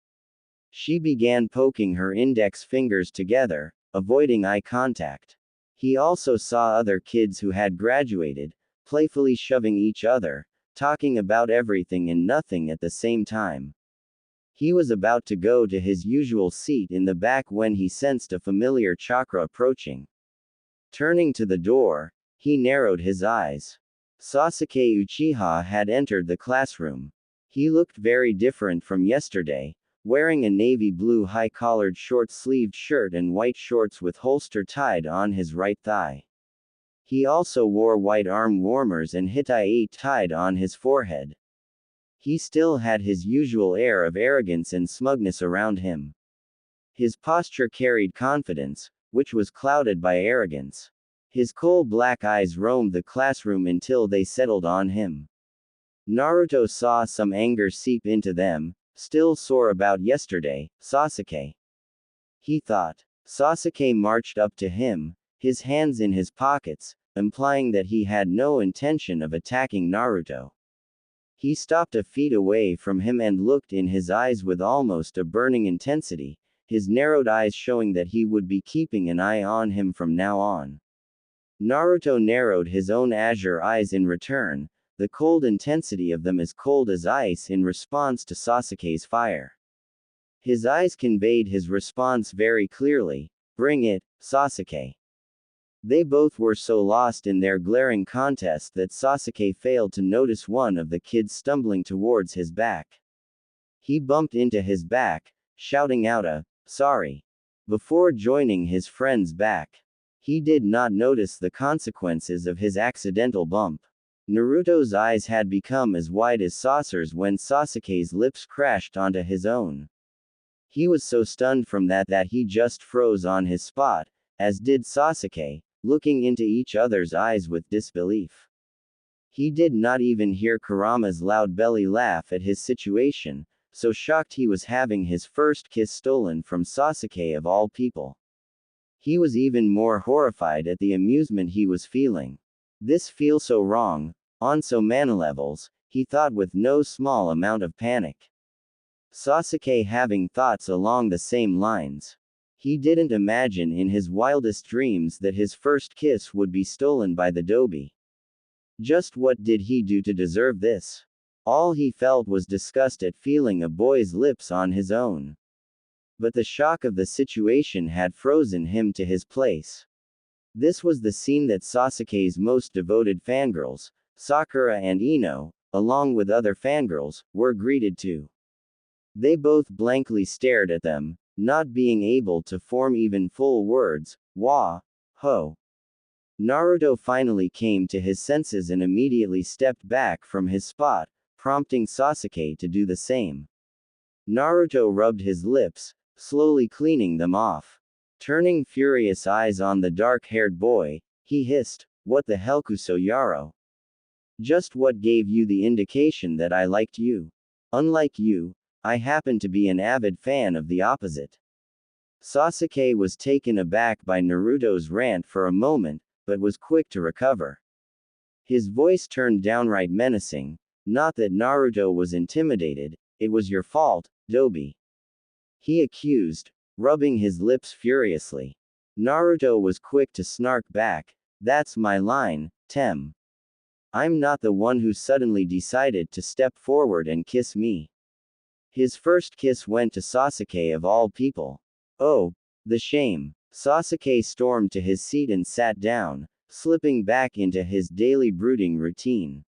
She began poking her index fingers together, avoiding eye contact. He also saw other kids who had graduated, playfully shoving each other, talking about everything and nothing at the same time. He was about to go to his usual seat in the back when he sensed a familiar chakra approaching. Turning to the door, he narrowed his eyes. Sasuke Uchiha had entered the classroom. He looked very different from yesterday, wearing a navy blue high-collared short-sleeved shirt and white shorts with holster tied on his right thigh. He also wore white arm warmers and hitai tied on his forehead. He still had his usual air of arrogance and smugness around him. His posture carried confidence, which was clouded by arrogance. His coal-black eyes roamed the classroom until they settled on him. Naruto saw some anger seep into them, still sore about yesterday, Sasuke. He thought. Sasuke marched up to him, his hands in his pockets, implying that he had no intention of attacking Naruto. He stopped a feet away from him and looked in his eyes with almost a burning intensity, his narrowed eyes showing that he would be keeping an eye on him from now on. Naruto narrowed his own azure eyes in return, the cold intensity of them as cold as ice in response to Sasuke's fire. His eyes conveyed his response very clearly, "Bring it, Sasuke." They both were so lost in their glaring contest that Sasuke failed to notice one of the kids stumbling towards his back. He bumped into his back, shouting out a, "Sorry," before joining his friend's back. He did not notice the consequences of his accidental bump. Naruto's eyes had become as wide as saucers when Sasuke's lips crashed onto his own. He was so stunned from that he just froze on his spot, as did Sasuke, looking into each other's eyes with disbelief. He did not even hear Kurama's loud belly laugh at his situation, so shocked he was having his first kiss stolen from Sasuke of all people. He was even more horrified at the amusement he was feeling. This feels so wrong, on so many levels, he thought with no small amount of panic. Sasuke having thoughts along the same lines. He didn't imagine in his wildest dreams that his first kiss would be stolen by the Dobi. Just what did he do to deserve this? All he felt was disgust at feeling a boy's lips on his own. But the shock of the situation had frozen him to his place. This was the scene that Sasuke's most devoted fangirls, Sakura and Ino, along with other fangirls, were greeted to. They both blankly stared at them, not being able to form even full words. Wah, ho. Naruto finally came to his senses and immediately stepped back from his spot, prompting Sasuke to do the same. Naruto rubbed his lips, slowly cleaning them off. Turning furious eyes on the dark-haired boy, he hissed, "What the hell, Kusoyaro? Just what gave you the indication that I liked you? Unlike you, I happen to be an avid fan of the opposite." Sasuke was taken aback by Naruto's rant for a moment, but was quick to recover. His voice turned downright menacing. "Not that Naruto was intimidated, it was your fault, Dobi," he accused, rubbing his lips furiously. Naruto was quick to snark back, "That's my line, Tem. I'm not the one who suddenly decided to step forward and kiss me." His first kiss went to Sasuke of all people. Oh, the shame. Sasuke stormed to his seat and sat down, slipping back into his daily brooding routine.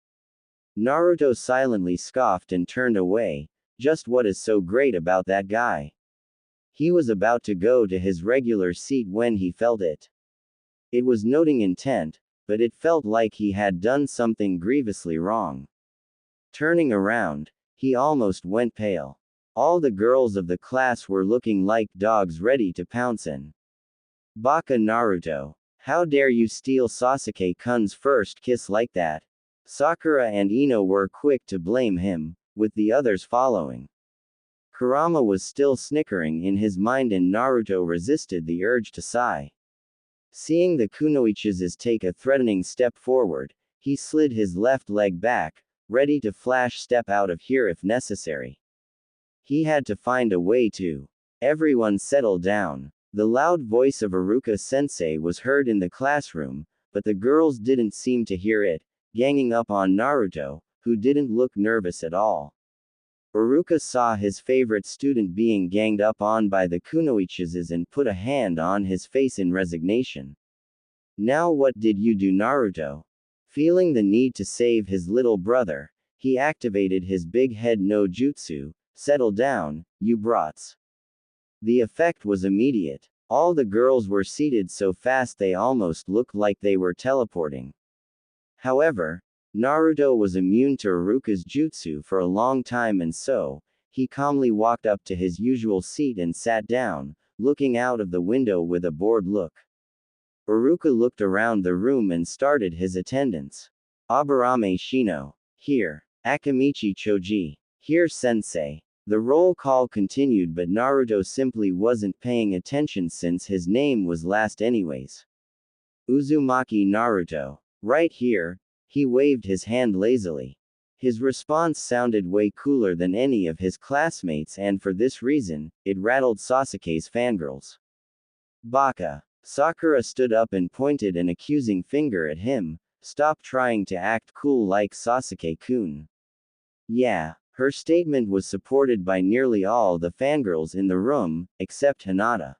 Naruto silently scoffed and turned away. Just what is so great about that guy? He was about to go to his regular seat when he felt it. It was noting intent, but it felt like he had done something grievously wrong. Turning around, he almost went pale. All the girls of the class were looking like dogs ready to pounce in. Baka Naruto. How dare you steal Sasuke-kun's first kiss like that? Sakura and Ino were quick to blame him, with the others following. Kurama was still snickering in his mind and Naruto resisted the urge to sigh. Seeing the kunoichizes take a threatening step forward, he slid his left leg back, ready to flash step out of here if necessary. He had to find a way to. Everyone settle down. The loud voice of Iruka-sensei was heard in the classroom, but the girls didn't seem to hear it, ganging up on Naruto, who didn't look nervous at all. Iruka saw his favorite student being ganged up on by the kunoichizes and put a hand on his face in resignation. Now what did you do, Naruto? Feeling the need to save his little brother, he activated his big head no jutsu. Settle down, you brats. The effect was immediate. All the girls were seated so fast they almost looked like they were teleporting. However, Naruto was immune to Iruka's jutsu for a long time, and so, he calmly walked up to his usual seat and sat down, looking out of the window with a bored look. Iruka looked around the room and started his attendance. Aburame Shino. Here. Akamichi Choji. Here sensei. The roll call continued, but Naruto simply wasn't paying attention since his name was last anyways. Uzumaki Naruto. Right here. He waved his hand lazily. His response sounded way cooler than any of his classmates, and for this reason, it rattled Sasuke's fangirls. Baka. Sakura stood up and pointed an accusing finger at him. Stop trying to act cool like Sasuke-kun. Yeah. Her statement was supported by nearly all the fangirls in the room, except Hinata.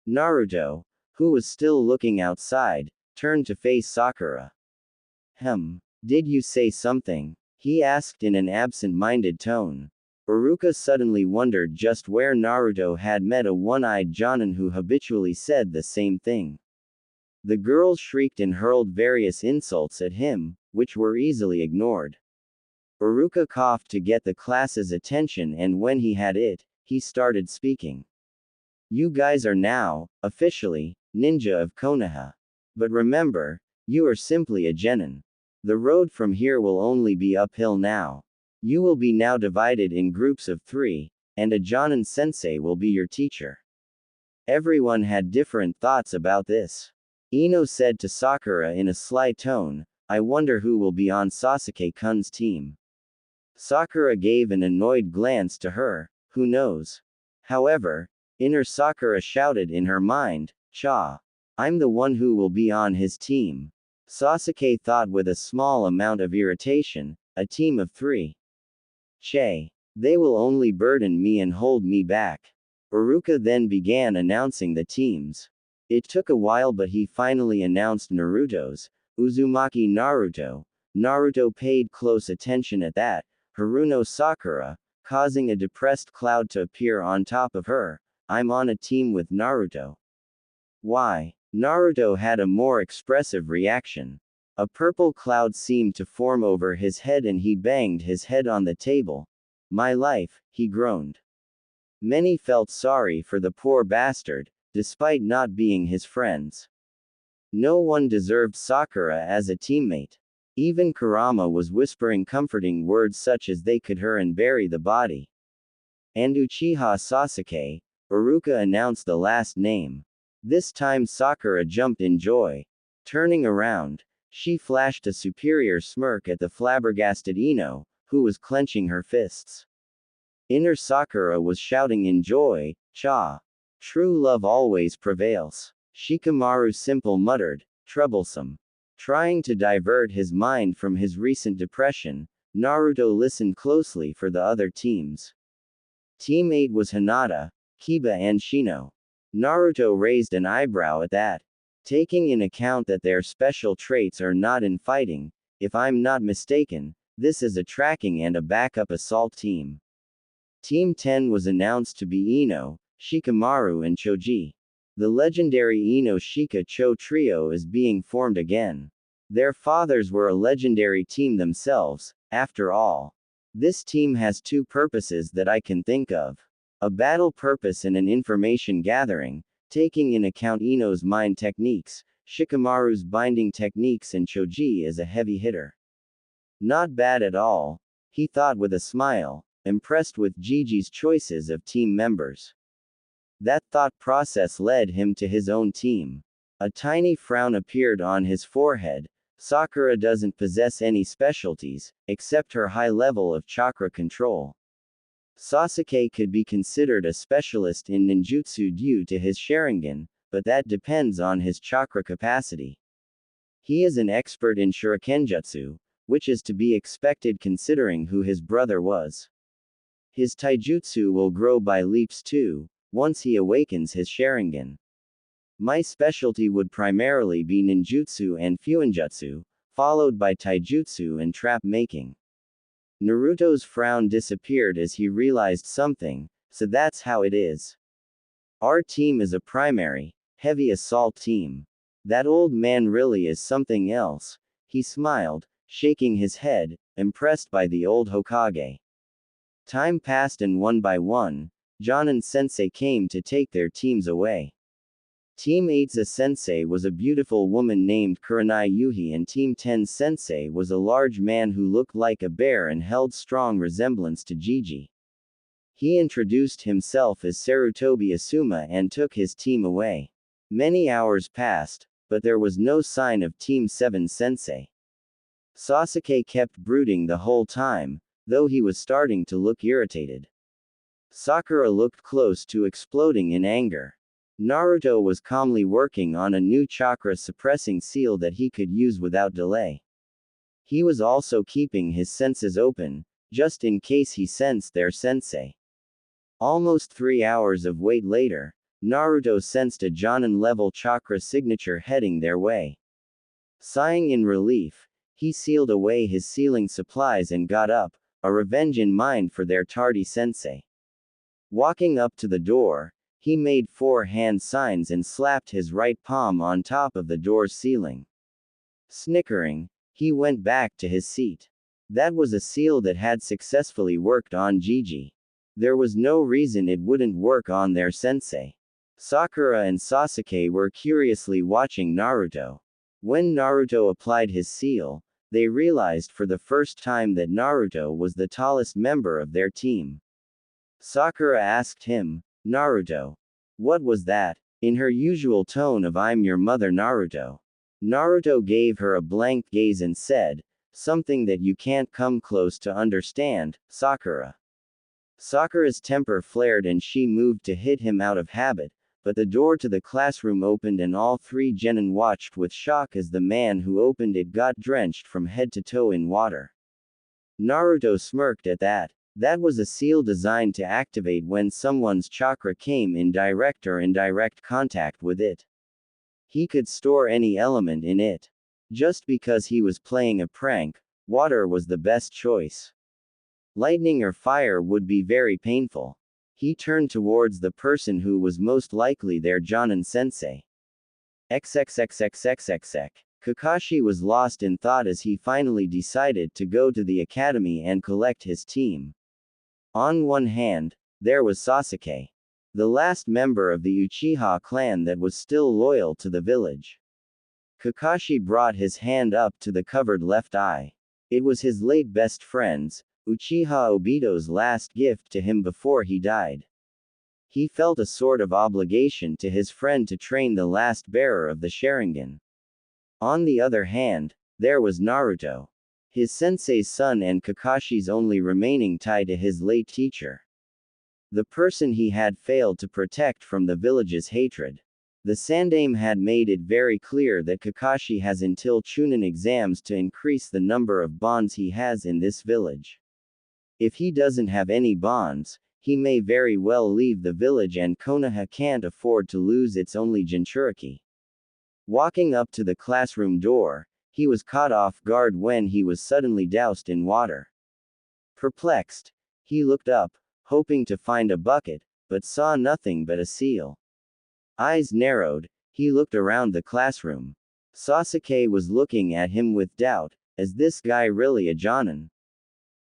Naruto, who was still looking outside, turned to face Sakura. Did you say something? He asked in an absent-minded tone. Iruka suddenly wondered just where Naruto had met a one-eyed Jonin who habitually said the same thing. The girls shrieked and hurled various insults at him, which were easily ignored. Iruka coughed to get the class's attention, and when he had it, he started speaking. You guys are now, officially, ninja of Konoha. But remember, you are simply a genin. The road from here will only be uphill now. You will be now divided in groups of 3, and a Jonin sensei will be your teacher. Everyone had different thoughts about this. Ino said to Sakura in a sly tone, I wonder who will be on Sasuke-kun's team. Sakura gave an annoyed glance to her, who knows? However, inner Sakura shouted in her mind, Cha. I'm the one who will be on his team. Sasuke thought with a small amount of irritation, a team of 3. Che. They will only burden me and hold me back. Iruka then began announcing the teams. It took a while, but he finally announced Naruto's. Uzumaki Naruto. Naruto paid close attention at that. Haruno Sakura, causing a depressed cloud to appear on top of her. I'm on a team with Naruto. Why? Naruto had a more expressive reaction. A purple cloud seemed to form over his head and he banged his head on the table. My life, he groaned. Many felt sorry for the poor bastard, despite not being his friends. No one deserved Sakura as a teammate. Even Kurama was whispering comforting words such as they could hurt and bury the body. And Uchiha Sasuke, Iruka announced the last name. This time Sakura jumped in joy. Turning around, she flashed a superior smirk at the flabbergasted Ino, who was clenching her fists. Inner Sakura was shouting in joy, Cha. True love always prevails. Shikamaru Simple muttered, troublesome. Trying to divert his mind from his recent depression, Naruto listened closely for the other teams. Team 8 was Hinata, Kiba and Shino. Naruto raised an eyebrow at that. Taking in account that their special traits are not in fighting, if I'm not mistaken, this is a tracking and a backup assault team. Team 10 was announced to be Ino, Shikamaru and Choji. The legendary Ino-Shika-Cho trio is being formed again. Their fathers were a legendary team themselves, after all. This team has 2 purposes that I can think of. A battle purpose and an information gathering, taking in account Ino's mind techniques, Shikamaru's binding techniques and Choji is a heavy hitter. Not bad at all, he thought with a smile, impressed with Gigi's choices of team members. That thought process led him to his own team. A tiny frown appeared on his forehead. Sakura doesn't possess any specialties, except her high level of chakra control. Sasuke could be considered a specialist in ninjutsu due to his Sharingan, but that depends on his chakra capacity. He is an expert in shurikenjutsu, which is to be expected considering who his brother was. His taijutsu will grow by leaps too, once he awakens his Sharingan. My specialty would primarily be ninjutsu and fuinjutsu, followed by taijutsu and trap making. Naruto's frown disappeared as he realized something, so that's how it is. Our team is a primary, heavy assault team. That old man really is something else, he smiled, shaking his head, impressed by the old Hokage. Time passed and one by one, Jonin Sensei came to take their teams away. Team 8's sensei was a beautiful woman named Kuranai Yuhi and Team 10's sensei was a large man who looked like a bear and held strong resemblance to Gigi. He introduced himself as Sarutobi Asuma and took his team away. Many hours passed, but there was no sign of Team 7's sensei. Sasuke kept brooding the whole time, though he was starting to look irritated. Sakura looked close to exploding in anger. Naruto was calmly working on a new chakra-suppressing seal that he could use without delay. He was also keeping his senses open, just in case he sensed their sensei. Almost 3 hours of wait later, Naruto sensed a Jonin-level chakra signature heading their way. Sighing in relief, he sealed away his sealing supplies and got up, a revenge in mind for their tardy sensei. Walking up to the door, he made 4 hand signs and slapped his right palm on top of the door's ceiling. Snickering, he went back to his seat. That was a seal that had successfully worked on Gigi. There was no reason it wouldn't work on their sensei. Sakura and Sasuke were curiously watching Naruto. When Naruto applied his seal, they realized for the first time that Naruto was the tallest member of their team. Sakura asked him, "Naruto, what was that?" in her usual tone of "I'm your mother Naruto." Naruto gave her a blank gaze and said, "Something that you can't come close to understand, Sakura." Sakura's temper flared and she moved to hit him out of habit, but the door to the classroom opened and all 3 genin watched with shock as the man who opened it got drenched from head to toe in water. Naruto smirked at that. That was a seal designed to activate when someone's chakra came in direct or indirect contact with it. He could store any element in it. Just because he was playing a prank, water was the best choice. Lightning or fire would be very painful. He turned towards the person who was most likely their Jonin sensei. XXXXXXX. Kakashi was lost in thought as he finally decided to go to the academy and collect his team. On one hand, there was Sasuke, the last member of the Uchiha clan that was still loyal to the village. Kakashi brought his hand up to the covered left eye. It was his late best friend's, Uchiha Obito's last gift to him before he died. He felt a sort of obligation to his friend to train the last bearer of the Sharingan. On the other hand, there was Naruto, his sensei's son and Kakashi's only remaining tie to his late teacher. The person he had failed to protect from the village's hatred. The Sandaime had made it very clear that Kakashi has until Chunin exams to increase the number of bonds he has in this village. If he doesn't have any bonds, he may very well leave the village and Konoha can't afford to lose its only Jinchuriki. Walking up to the classroom door, he was caught off guard when he was suddenly doused in water. Perplexed, he looked up, hoping to find a bucket, but saw nothing but a seal. Eyes narrowed, he looked around the classroom. Sasuke was looking at him with doubt, is this guy really a Jonin?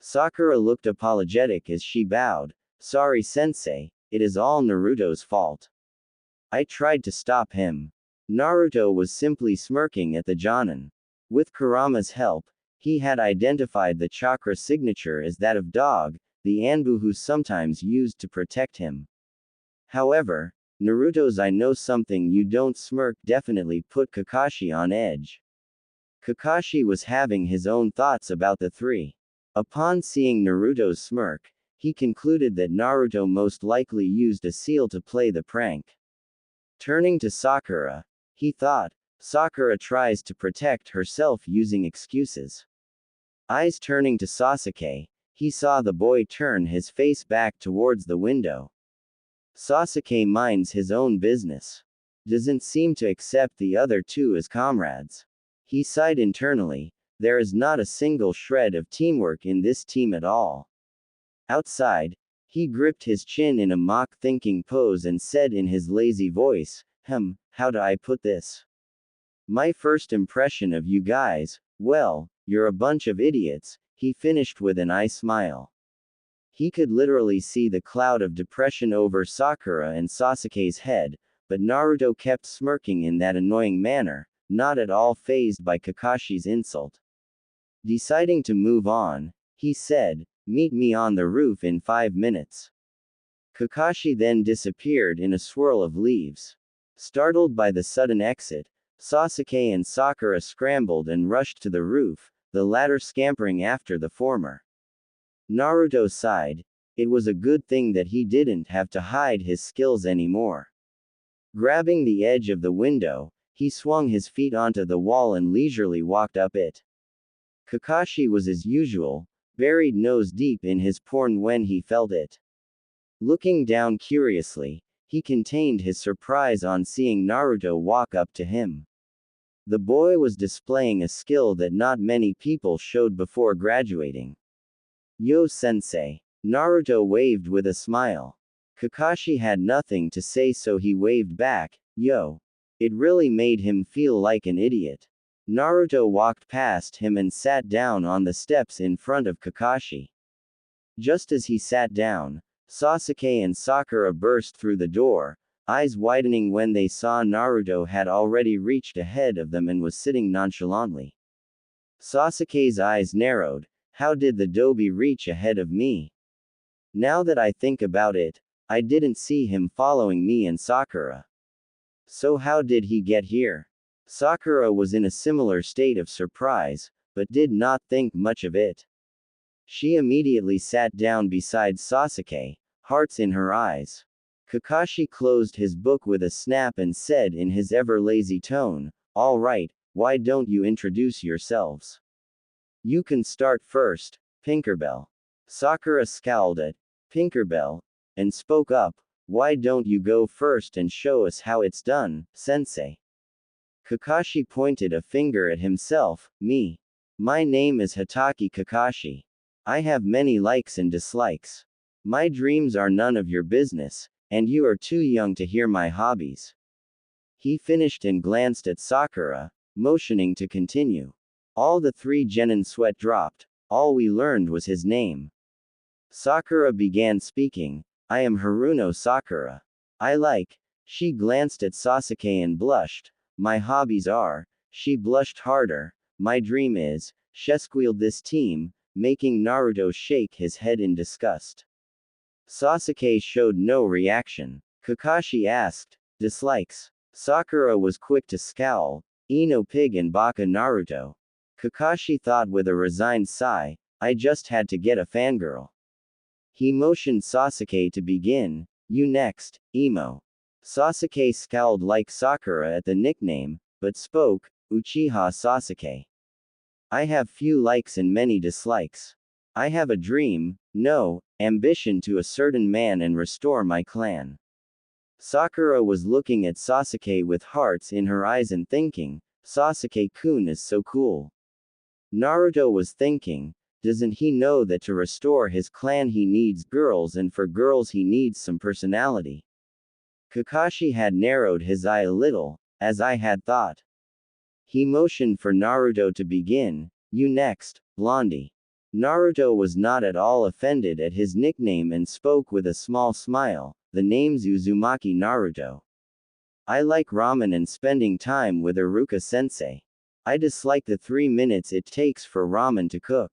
Sakura looked apologetic as she bowed, sorry sensei, it is all Naruto's fault. I tried to stop him. Naruto was simply smirking at the Jonin. With Kurama's help, he had identified the chakra signature as that of Dog, the Anbu who sometimes used to protect him. However, Naruto's "I know something you don't" smirk definitely put Kakashi on edge. Kakashi was having his own thoughts about the three. Upon seeing Naruto's smirk, he concluded that Naruto most likely used a seal to play the prank. Turning to Sakura, he thought, Sakura tries to protect herself using excuses. Eyes turning to Sasuke, he saw the boy turn his face back towards the window. Sasuke minds his own business. Doesn't seem to accept the other two as comrades. He sighed internally, there is not a single shred of teamwork in this team at all. Outside, he gripped his chin in a mock thinking pose and said in his lazy voice, how do I put this? My first impression of you guys, well, you're a bunch of idiots, he finished with an eye smile. He could literally see the cloud of depression over Sakura and Sasuke's head, but Naruto kept smirking in that annoying manner, not at all fazed by Kakashi's insult. Deciding to move on, he said, meet me on the roof in 5 minutes. Kakashi then disappeared in a swirl of leaves. Startled by the sudden exit, Sasuke and Sakura scrambled and rushed to the roof, the latter scampering after the former. Naruto sighed. It was a good thing that he didn't have to hide his skills anymore. Grabbing the edge of the window, he swung his feet onto the wall and leisurely walked up it. Kakashi was as usual, buried nose deep in his porn when he felt it. Looking down curiously, he contained his surprise on seeing Naruto walk up to him. The boy was displaying a skill that not many people showed before graduating. Yo sensei. Naruto waved with a smile. Kakashi had nothing to say so he waved back, yo. It really made him feel like an idiot. Naruto walked past him and sat down on the steps in front of Kakashi. Just as he sat down, Sasuke and Sakura burst through the door, eyes widening when they saw Naruto had already reached ahead of them and was sitting nonchalantly. Sasuke's eyes narrowed. How did the Dobi reach ahead of me? Now that I think about it, I didn't see him following me and Sakura. So how did he get here? Sakura was in a similar state of surprise, but did not think much of it. She immediately sat down beside Sasuke, hearts in her eyes. Kakashi closed his book with a snap and said in his ever-lazy tone, all right, why don't you introduce yourselves? You can start first, Tinkerbell. Sakura scowled at Tinkerbell, and spoke up, why don't you go first and show us how it's done, sensei? Kakashi pointed a finger at himself, me. My name is Hatake Kakashi. I have many likes and dislikes. My dreams are none of your business, and you are too young to hear my hobbies. He finished and glanced at Sakura, motioning to continue. All the three genin sweat dropped, all we learned was his name. Sakura began speaking, I am Haruno Sakura. I like. She glanced at Sasuke and blushed. My hobbies are. She blushed harder. My dream is. She squealed this team, making Naruto shake his head in disgust. Sasuke showed no reaction. Kakashi asked, dislikes. Sakura was quick to scowl. Ino Pig and Baka Naruto. Kakashi thought with a resigned sigh, I just had to get a fangirl. He motioned Sasuke to begin, you next, Emo. Sasuke scowled like Sakura at the nickname, but spoke, Uchiha Sasuke. I have few likes and many dislikes. I have a dream, no, ambition to a certain man and restore my clan. Sakura was looking at Sasuke with hearts in her eyes and thinking, Sasuke-kun is so cool. Naruto was thinking, doesn't he know that to restore his clan he needs girls and for girls he needs some personality? Kakashi had narrowed his eye a little, as I had thought. He motioned for Naruto to begin, you next, Blondie. Naruto was not at all offended at his nickname and spoke with a small smile, the name's Uzumaki Naruto. I like ramen and spending time with Iruka-sensei. I dislike the 3 minutes it takes for ramen to cook.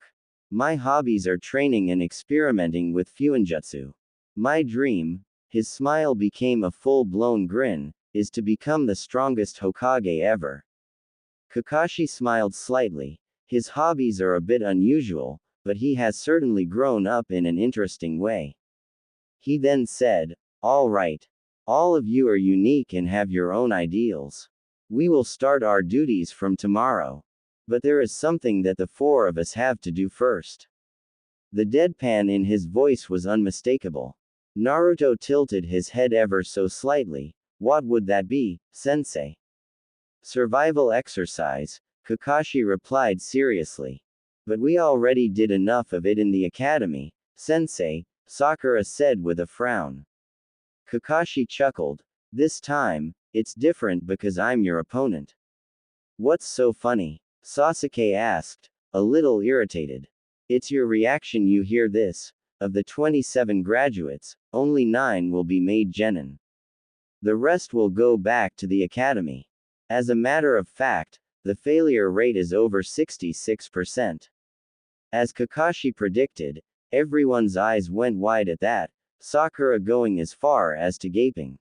My hobbies are training and experimenting with fuinjutsu. My dream, his smile became a full-blown grin, is to become the strongest Hokage ever. Kakashi smiled slightly. His hobbies are a bit unusual, but he has certainly grown up in an interesting way. He then said, "All right. All of you are unique and have your own ideals. We will start our duties from tomorrow. But there is something that the four of us have to do first." The deadpan in his voice was unmistakable. Naruto tilted his head ever so slightly. "What would that be, sensei?" "Survival exercise," Kakashi replied seriously. "But we already did enough of it in the academy, sensei," Sakura said with a frown. Kakashi chuckled. "This time, it's different because I'm your opponent." "What's so funny?" Sasuke asked, a little irritated. "It's your reaction you hear this. Of the 27 graduates, only 9 will be made genin. The rest will go back to the academy. As a matter of fact, the failure rate is over 66%. As Kakashi predicted, everyone's eyes went wide at that, Sakura going as far as to gaping.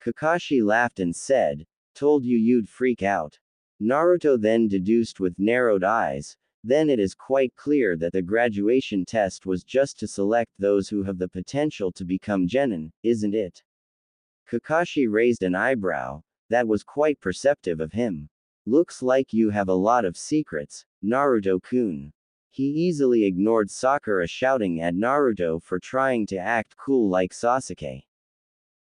Kakashi laughed and said, "Told you you'd freak out." Naruto then deduced with narrowed eyes, "Then it is quite clear that the graduation test was just to select those who have the potential to become genin, isn't it?" Kakashi raised an eyebrow. That was quite perceptive of him. "Looks like you have a lot of secrets, Naruto-kun." He easily ignored Sakura shouting at Naruto for trying to act cool like Sasuke.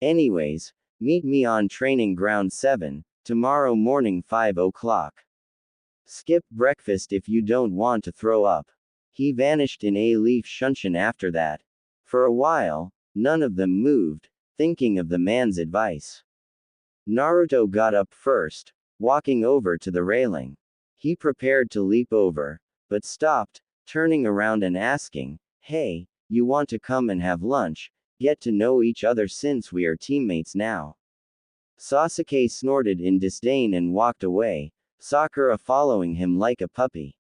"Anyways, meet me on training ground 7, tomorrow morning 5 o'clock. Skip breakfast if you don't want to throw up." He vanished in a leaf shunshin after that. For a while, none of them moved, thinking of the man's advice. Naruto got up first, walking over to the railing. He prepared to leap over, but stopped, turning around and asking, "Hey, you want to come and have lunch, get to know each other since we are teammates now?" Sasuke snorted in disdain and walked away, Sakura following him like a puppy.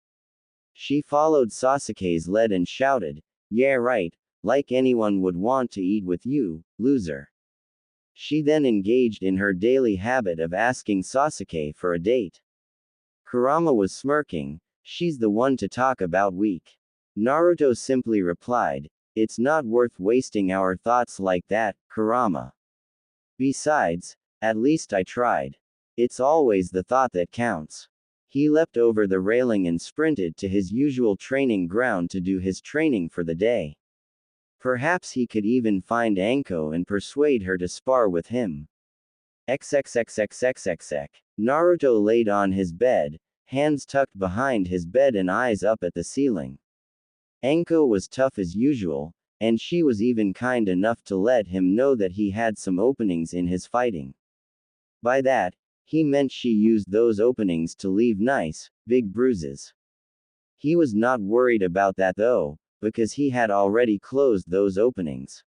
She followed Sasuke's lead and shouted, "Yeah right, like anyone would want to eat with you, loser." She then engaged in her daily habit of asking Sasuke for a date. Kurama was smirking, "She's the one to talk about weak." Naruto simply replied, "It's not worth wasting our thoughts like that, Kurama. Besides, at least I tried. It's always the thought that counts." He leapt over the railing and sprinted to his usual training ground to do his training for the day. Perhaps he could even find Anko and persuade her to spar with him. XXXXXXX. Naruto laid on his bed, hands tucked behind his bed and eyes up at the ceiling. Anko was tough as usual, and she was even kind enough to let him know that he had some openings in his fighting. By that, he meant she used those openings to leave nice, big bruises. He was not worried about that though, because he had already closed those openings.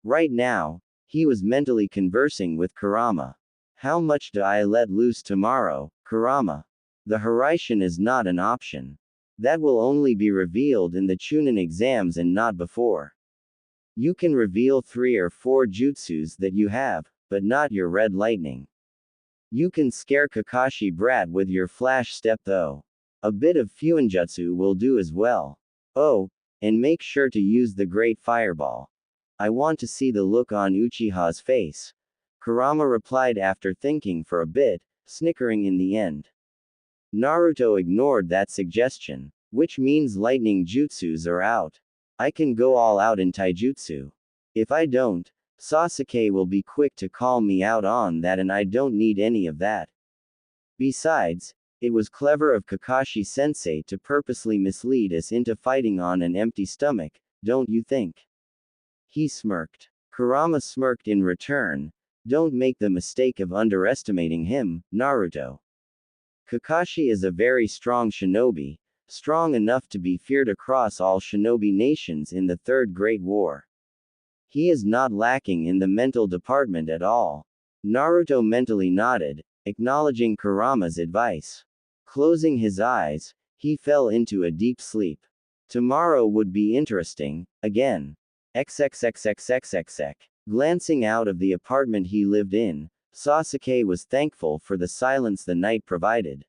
Right now, he was mentally conversing with Kurama. "How much do I let loose tomorrow, Kurama? The Hiraishin is not an option. That will only be revealed in the Chunin exams and not before. You can reveal 3 or 4 jutsus that you have, but not your red lightning. You can scare Kakashi brat with your flash step though. A bit of Fuinjutsu will do as well. Oh, and make sure to use the Great Fireball. I want to see the look on Uchiha's face." Kurama replied after thinking for a bit, snickering in the end. Naruto ignored that suggestion, which means lightning jutsus are out. I can go all out in taijutsu. If I don't, Sasuke will be quick to call me out on that and I don't need any of that. Besides, it was clever of Kakashi-sensei to purposely mislead us into fighting on an empty stomach, don't you think? He smirked. Kurama smirked in return. "Don't make the mistake of underestimating him, Naruto. Kakashi is a very strong shinobi, strong enough to be feared across all shinobi nations in the Third Great War. He is not lacking in the mental department at all." Naruto mentally nodded, acknowledging Kurama's advice. Closing his eyes, he fell into a deep sleep. Tomorrow would be interesting, again. XXXXXXX. Glancing out of the apartment he lived in, Sasuke was thankful for the silence the night provided.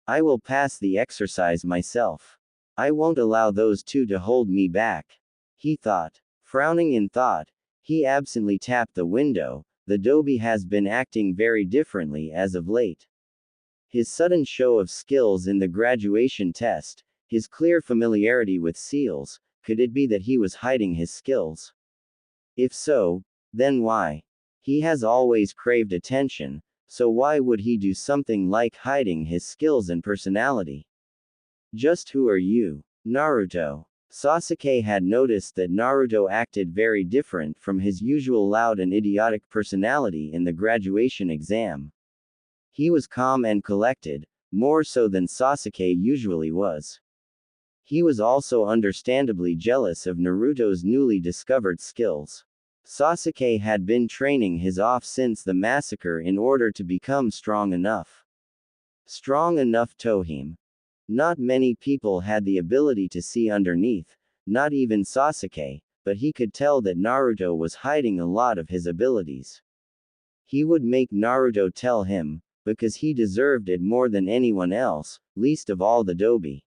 I will pass the exercise myself. I won't allow those two to hold me back, he thought. Frowning in thought, he absently tapped the window. The Dobe has been acting very differently as of late. His sudden show of skills in the graduation test, his clear familiarity with seals, could it be that he was hiding his skills? If so, then why? He has always craved attention, so why would he do something like hiding his skills and personality? Just who are you? Naruto. Sasuke had noticed that Naruto acted very different from his usual loud and idiotic personality in the graduation exam. He was calm and collected, more so than Sasuke usually was. He was also understandably jealous of Naruto's newly discovered skills. Sasuke had been training his off since the massacre in order to become strong enough. Strong enough Tohime. Not many people had the ability to see underneath, not even Sasuke, but he could tell that Naruto was hiding a lot of his abilities. He would make Naruto tell him, because he deserved it more than anyone else, least of all the Dobe.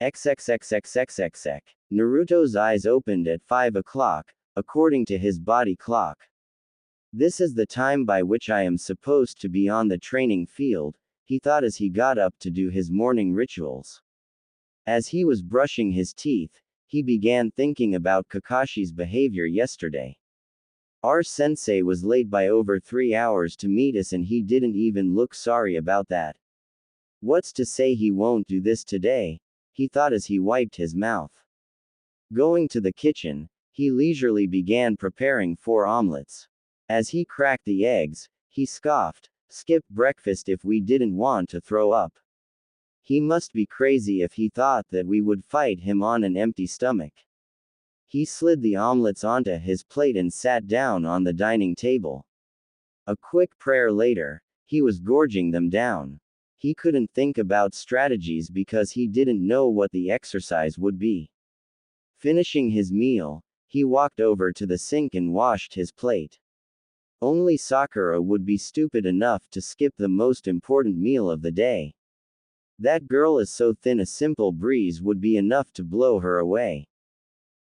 XXXXXXX. Naruto's eyes opened at 5 o'clock, according to his body clock. This is the time by which I am supposed to be on the training field, he thought as he got up to do his morning rituals. As he was brushing his teeth, he began thinking about Kakashi's behavior yesterday. Our sensei was late by over 3 hours to meet us and he didn't even look sorry about that. What's to say he won't do this today? He thought as he wiped his mouth. Going to the kitchen, he leisurely began preparing 4 omelets. As he cracked the eggs, he scoffed, "Skip breakfast if we didn't want to throw up." He must be crazy if he thought that we would fight him on an empty stomach. He slid the omelets onto his plate and sat down on the dining table. A quick prayer later, he was gorging them down. He couldn't think about strategies because he didn't know what the exercise would be. Finishing his meal, he walked over to the sink and washed his plate. Only Sakura would be stupid enough to skip the most important meal of the day. That girl is so thin a simple breeze would be enough to blow her away.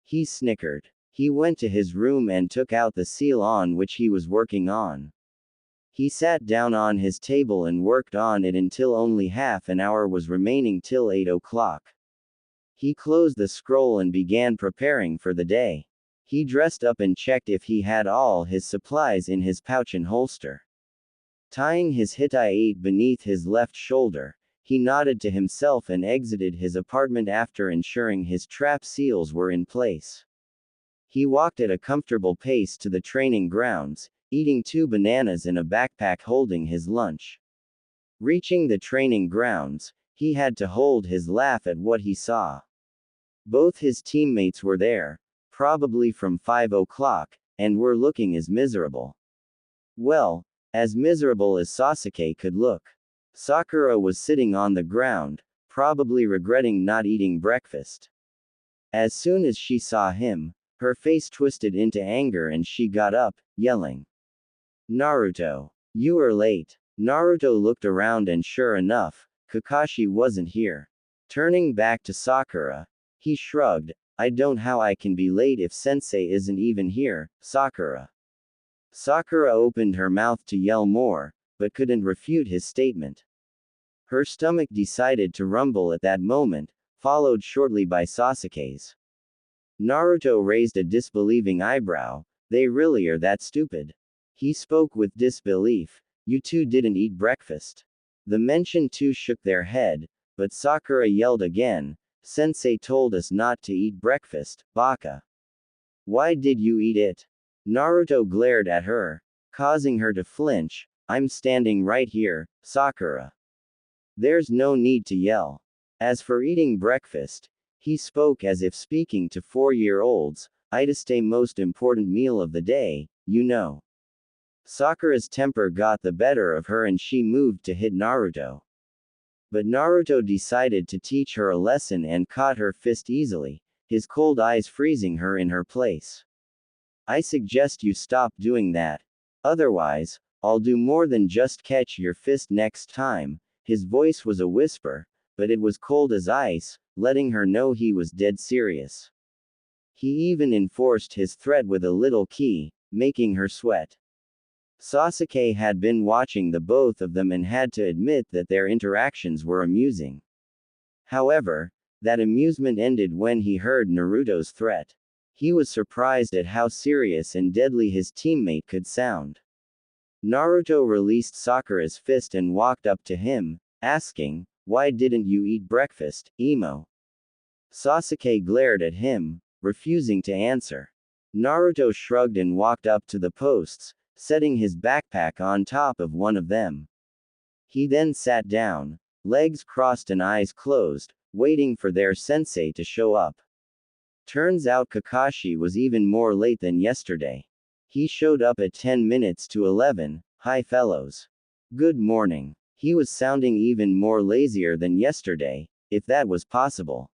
He snickered. He went to his room and took out the seal on which he was working on. He sat down on his table and worked on it until only half an hour was remaining till 8 o'clock. He closed the scroll and began preparing for the day. He dressed up and checked if he had all his supplies in his pouch and holster. Tying his hitai beneath his left shoulder, he nodded to himself and exited his apartment after ensuring his trap seals were in place. He walked at a comfortable pace to the training grounds, eating 2 bananas in a backpack holding his lunch. Reaching the training grounds, he had to hold his laugh at what he saw. Both his teammates were there, probably from 5 o'clock, and were looking as miserable. Well, as miserable as Sasuke could look. Sakura was sitting on the ground, probably regretting not eating breakfast. As soon as she saw him, her face twisted into anger and she got up, yelling, "Naruto! You are late." Naruto looked around and sure enough, Kakashi wasn't here. Turning back to Sakura, he shrugged, "I don't know how I can be late if sensei isn't even here, Sakura." Sakura opened her mouth to yell more, but couldn't refute his statement. Her stomach decided to rumble at that moment, followed shortly by Sasuke's. Naruto raised a disbelieving eyebrow. "They really are that stupid?" He spoke with disbelief. "You two didn't eat breakfast." The mentioned two shook their head, but Sakura yelled again, "Sensei told us not to eat breakfast, baka. Why did you eat it?" Naruto glared at her, causing her to flinch. "I'm standing right here, Sakura. There's no need to yell." As for eating breakfast, he spoke as if speaking to 4-year-olds, "It's the most important meal of the day, you know." Sakura's temper got the better of her and she moved to hit Naruto. But Naruto decided to teach her a lesson and caught her fist easily, his cold eyes freezing her in her place. I suggest you stop doing that. Otherwise, I'll do more than just catch your fist next time. His voice was a whisper, but it was cold as ice, letting her know he was dead serious. He even enforced his threat with a little key, making her sweat. Sasuke had been watching the both of them and had to admit that their interactions were amusing. However, that amusement ended when he heard Naruto's threat. He was surprised at how serious and deadly his teammate could sound. Naruto released Sakura's fist and walked up to him, asking, "Why didn't you eat breakfast, Emo?" Sasuke glared at him, refusing to answer. Naruto shrugged and walked up to the posts, setting his backpack on top of one of them. He then sat down, legs crossed and eyes closed, waiting for their sensei to show up. Turns out Kakashi was even more late than yesterday. He showed up at 10 minutes to 11, "Hi fellows. Good morning." He was sounding even more lazier than yesterday, if that was possible.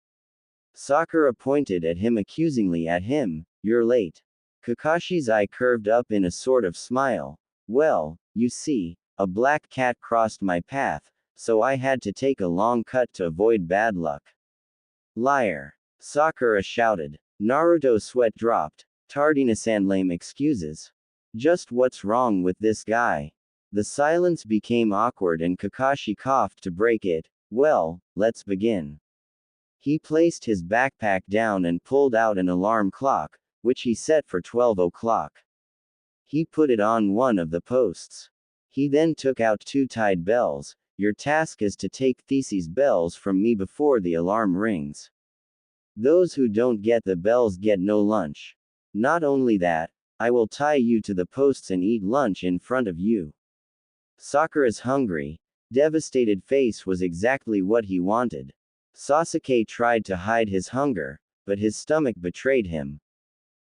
Sakura pointed at him accusingly at him, "You're late." Kakashi's eye curved up in a sort of smile. "Well, you see, a black cat crossed my path, so I had to take a long cut to avoid bad luck." "Liar!" Sakura shouted. Naruto's sweat dropped. Tardiness and lame excuses. Just what's wrong with this guy? The silence became awkward and Kakashi coughed to break it. "Well, let's begin." He placed his backpack down and pulled out an alarm clock, which he set for 12 o'clock. He put it on one of the posts. He then took out 2 tied bells. "Your task is to take these bells from me before the alarm rings. Those who don't get the bells get no lunch. Not only that, I will tie you to the posts and eat lunch in front of you." Sakura's hungry, devastated face was exactly what he wanted. Sasuke tried to hide his hunger, but his stomach betrayed him.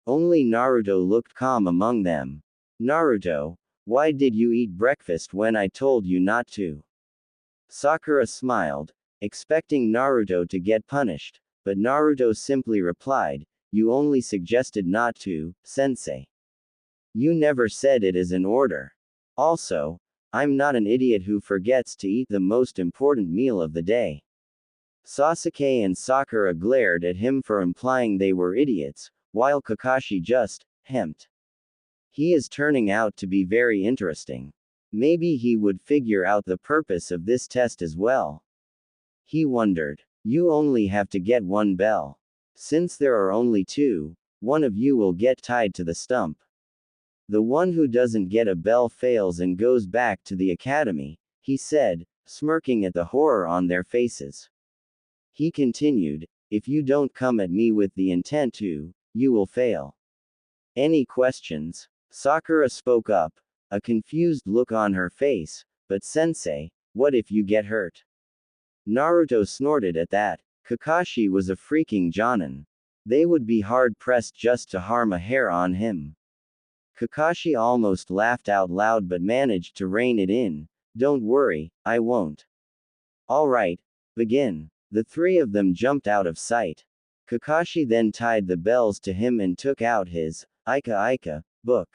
Only Naruto looked calm among them. "Naruto, why did you eat breakfast when I told you not to?" Sakura smiled, expecting Naruto to get punished, but Naruto simply replied, "You only suggested not to, sensei. You never said it is an order. Also, I'm not an idiot who forgets to eat the most important meal of the day." Sasuke and Sakura glared at him for implying they were idiots, while Kakashi just hemped. He is turning out to be very interesting. Maybe he would figure out the purpose of this test as well. He wondered. You only have to get 1 bell. Since there are only 2, one of you will get tied to the stump. The one who doesn't get a bell fails and goes back to the academy, he said, smirking at the horror on their faces. He continued, "If you don't come at me with the intent to, you will fail." "Any questions?" Sakura spoke up, a confused look on her face, "But sensei, what if you get hurt?" Naruto snorted at that. Kakashi was a freaking jonin. They would be hard-pressed just to harm a hair on him. Kakashi almost laughed out loud but managed to rein it in. "Don't worry, I won't." "Alright, begin." The 3 of them jumped out of sight. Kakashi then tied the bells to him and took out his Ika book.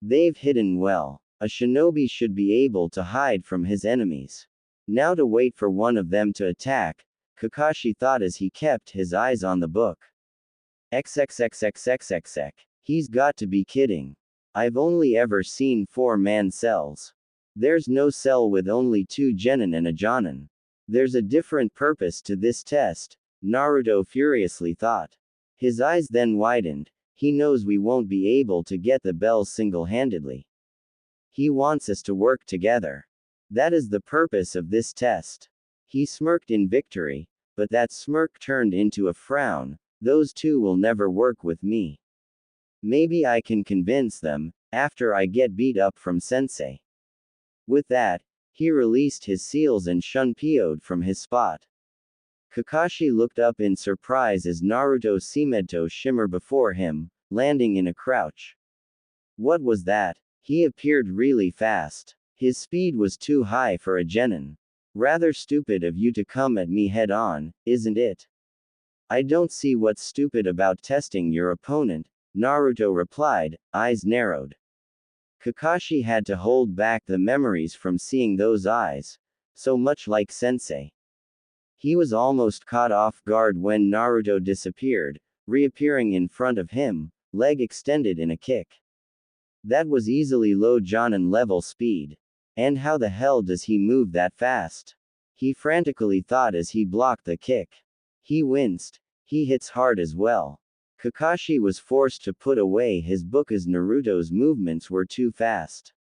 They've hidden well. A shinobi should be able to hide from his enemies. Now to wait for one of them to attack, Kakashi thought as he kept his eyes on the book. XXXXXXX. He's got to be kidding. I've only ever seen 4-man cells. There's no cell with only 2 genin and a jonin. There's a different purpose to this test, Naruto furiously thought. His eyes then widened. He knows we won't be able to get the bells single-handedly. He wants us to work together. That is the purpose of this test. He smirked in victory, but that smirk turned into a frown. Those 2 will never work with me. Maybe I can convince them, after I get beat up from sensei. With that, he released his seals and Shunpyo'd from his spot. Kakashi looked up in surprise as Naruto Shimeto shimmer before him, landing in a crouch. What was that? He appeared really fast. His speed was too high for a genin. Rather stupid of you to come at me head-on, isn't it? I don't see what's stupid about testing your opponent, Naruto replied, eyes narrowed. Kakashi had to hold back the memories from seeing those eyes, so much like Sensei. He was almost caught off guard when Naruto disappeared, reappearing in front of him, leg extended in a kick. That was easily low Jonin level speed. And how the hell does he move that fast? He frantically thought as he blocked the kick. He winced. He hits hard as well. Kakashi was forced to put away his book as Naruto's movements were too fast.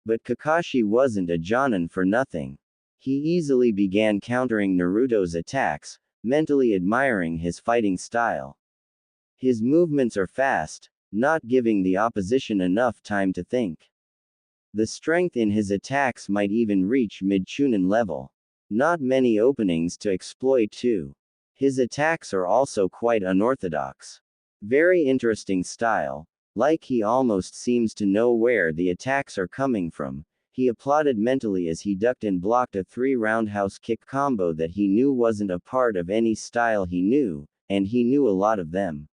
But Kakashi wasn't a Jonin for nothing. He easily began countering Naruto's attacks, mentally admiring his fighting style. His movements are fast, not giving the opposition enough time to think. The strength in his attacks might even reach mid-Chunin level. Not many openings to exploit too. His attacks are also quite unorthodox. Very interesting style, like he almost seems to know where the attacks are coming from. He applauded mentally as he ducked and blocked a 3 roundhouse kick combo that he knew wasn't a part of any style he knew, and he knew a lot of them.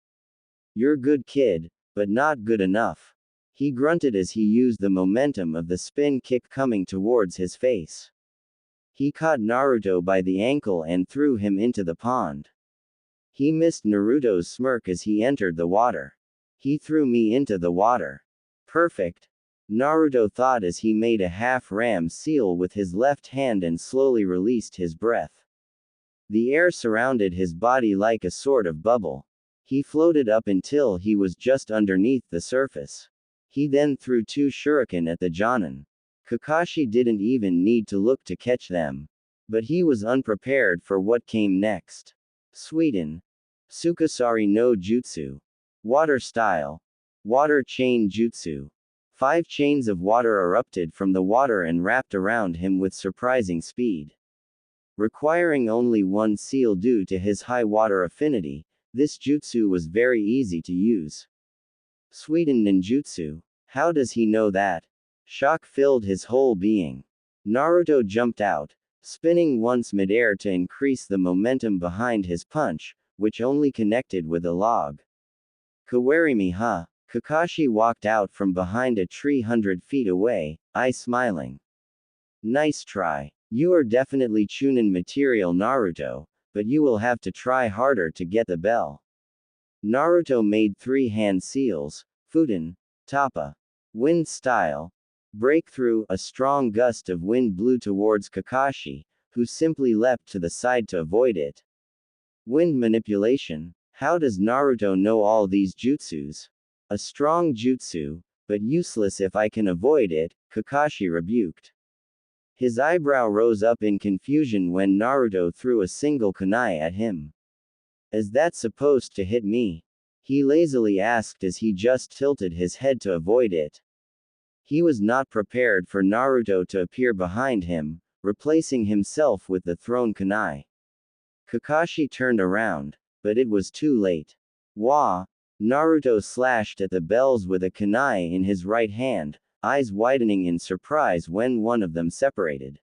You're good kid, but not good enough. He grunted as he used the momentum of the spin kick coming towards his face. He caught Naruto by the ankle and threw him into the pond. He missed Naruto's smirk as he entered the water. He threw me into the water. Perfect. Naruto thought as he made a half-ram seal with his left hand and slowly released his breath. The air surrounded his body like a sort of bubble. He floated up until he was just underneath the surface. He then threw 2 shuriken at the Jonin. Kakashi didn't even need to look to catch them. But he was unprepared for what came next. Suiten. Tsukasari no Jutsu. Water style. Water chain jutsu. 5 chains of water erupted from the water and wrapped around him with surprising speed. Requiring only 1 seal due to his high water affinity, this jutsu was very easy to use. Suiten ninjutsu. How does he know that? Shock filled his whole being. Naruto jumped out, spinning once midair to increase the momentum behind his punch, which only connected with a log. Kawarimi huh? Kakashi walked out from behind a tree 100 feet away, eyes smiling. Nice try. You are definitely Chunin material Naruto, but you will have to try harder to get the bell. Naruto made 3 hand seals, Futen, Tappa. Wind style. Breakthrough. A strong gust of wind blew towards Kakashi, who simply leapt to the side to avoid it. Wind manipulation. How does Naruto know all these jutsus? A strong jutsu, but useless if I can avoid it, Kakashi rebuked. His eyebrow rose up in confusion when Naruto threw a single kunai at him. Is that supposed to hit me? He lazily asked as he just tilted his head to avoid it. He was not prepared for Naruto to appear behind him, replacing himself with the thrown kunai. Kakashi turned around, but it was too late. Wah! Naruto slashed at the bells with a kunai in his right hand, eyes widening in surprise when one of them separated.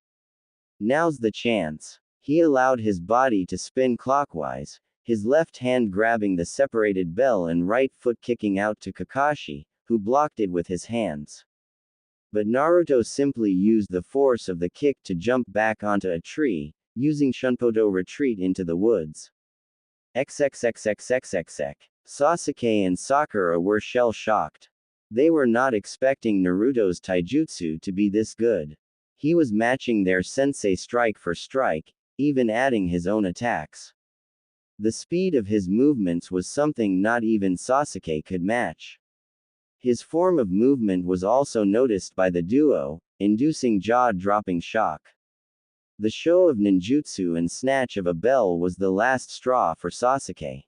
Now's the chance. He allowed his body to spin clockwise, his left hand grabbing the separated bell and right foot kicking out to Kakashi, who blocked it with his hands. But Naruto simply used the force of the kick to jump back onto a tree, using Shunpoto retreat into the woods. XXXXXXX. Sasuke and Sakura were shell-shocked. They were not expecting Naruto's taijutsu to be this good. He was matching their sensei strike for strike, even adding his own attacks. The speed of his movements was something not even Sasuke could match. His form of movement was also noticed by the duo, inducing jaw-dropping shock. The show of ninjutsu and snatch of a bell was the last straw for Sasuke.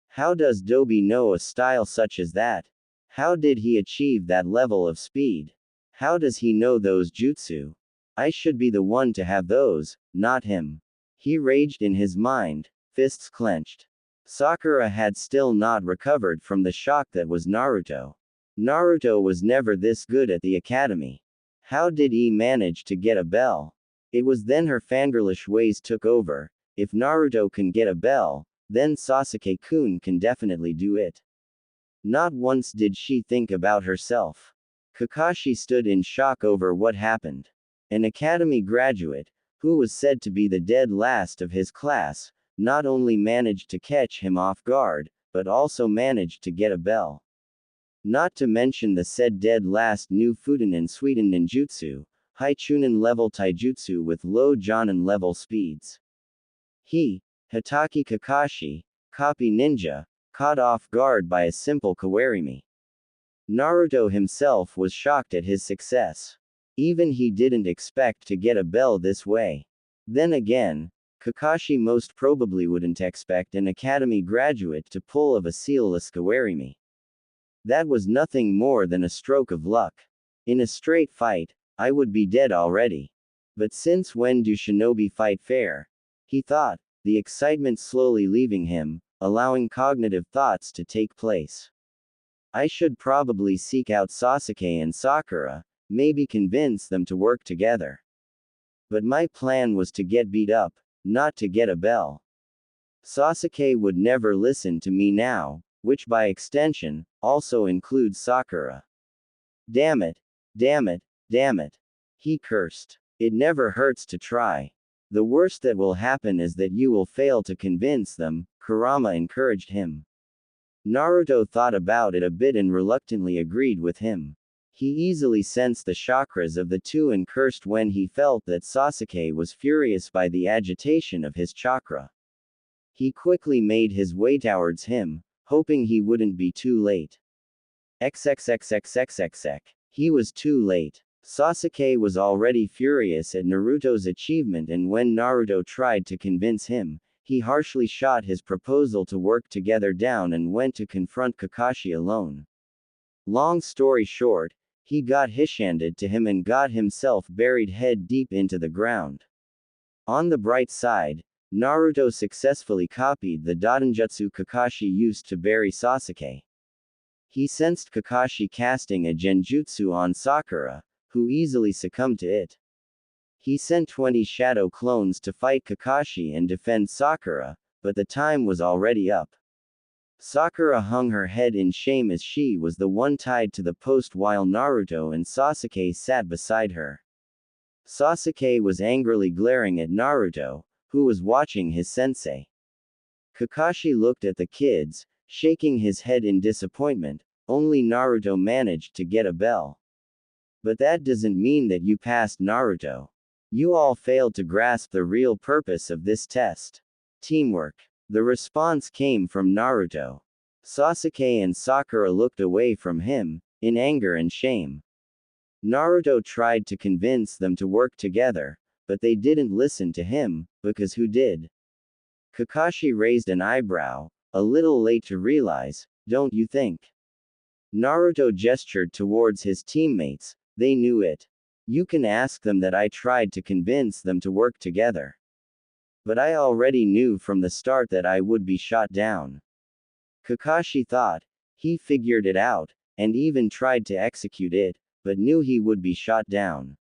How does Dobi know a style such as that? How did he achieve that level of speed? How does he know those jutsu? I should be the one to have those, not him. He raged in his mind, fists clenched. Sakura had still not recovered from the shock that was Naruto. Naruto was never this good at the academy. How did he manage to get a bell? It was then her fangirlish ways took over. If Naruto can get a bell, then Sasuke-kun can definitely do it. Not once did she think about herself. Kakashi stood in shock over what happened. An academy graduate, who was said to be the dead last of his class, not only managed to catch him off guard, but also managed to get a bell. Not to mention the said dead last knew Futonin Suiten Ninjutsu, high Chunin level taijutsu with low Jonin level speeds. He, Hitaki Kakashi, copy ninja, caught off guard by a simple kawarimi. Naruto himself was shocked at his success. Even he didn't expect to get a bell this way. Then again, Kakashi most probably wouldn't expect an academy graduate to pull of a sealless kawarimi. That was nothing more than a stroke of luck. In a straight fight, I would be dead already. But since when do shinobi fight fair? He thought, the excitement slowly leaving him, allowing cognitive thoughts to take place. I should probably seek out Sasuke and Sakura, maybe convince them to work together. But my plan was to get beat up, not to get a bell. Sasuke would never listen to me now, which by extension, also includes Sakura. Damn it, damn it, damn it. He cursed. It never hurts to try. The worst that will happen is that you will fail to convince them, Kurama encouraged him. Naruto thought about it a bit and reluctantly agreed with him. He easily sensed the chakras of the two and cursed when he felt that Sasuke was furious by the agitation of his chakra. He quickly made his way towards him, hoping he wouldn't be too late. XXXXXXX. He was too late. Sasuke was already furious at Naruto's achievement, and when Naruto tried to convince him, he harshly shot his proposal to work together down and went to confront Kakashi alone. Long story short, he got hishanded to him and got himself buried head deep into the ground. On the bright side, Naruto successfully copied the Dadanjutsu Kakashi used to bury Sasuke. He sensed Kakashi casting a genjutsu on Sakura, who easily succumbed to it. He sent 20 shadow clones to fight Kakashi and defend Sakura, but the time was already up. Sakura hung her head in shame as she was the one tied to the post while Naruto and Sasuke sat beside her. Sasuke was angrily glaring at Naruto, who was watching his sensei. Kakashi looked at the kids, shaking his head in disappointment. Only Naruto managed to get a bell. But that doesn't mean that you passed, Naruto. You all failed to grasp the real purpose of this test. Teamwork. The response came from Naruto. Sasuke and Sakura looked away from him, in anger and shame. Naruto tried to convince them to work together, but they didn't listen to him, because who did? Kakashi raised an eyebrow, a little late to realize, don't you think? Naruto gestured towards his teammates, they knew it. You can ask them that I tried to convince them to work together. But I already knew from the start that I would be shot down. Kakashi thought, he figured it out, and even tried to execute it, but knew he would be shot down.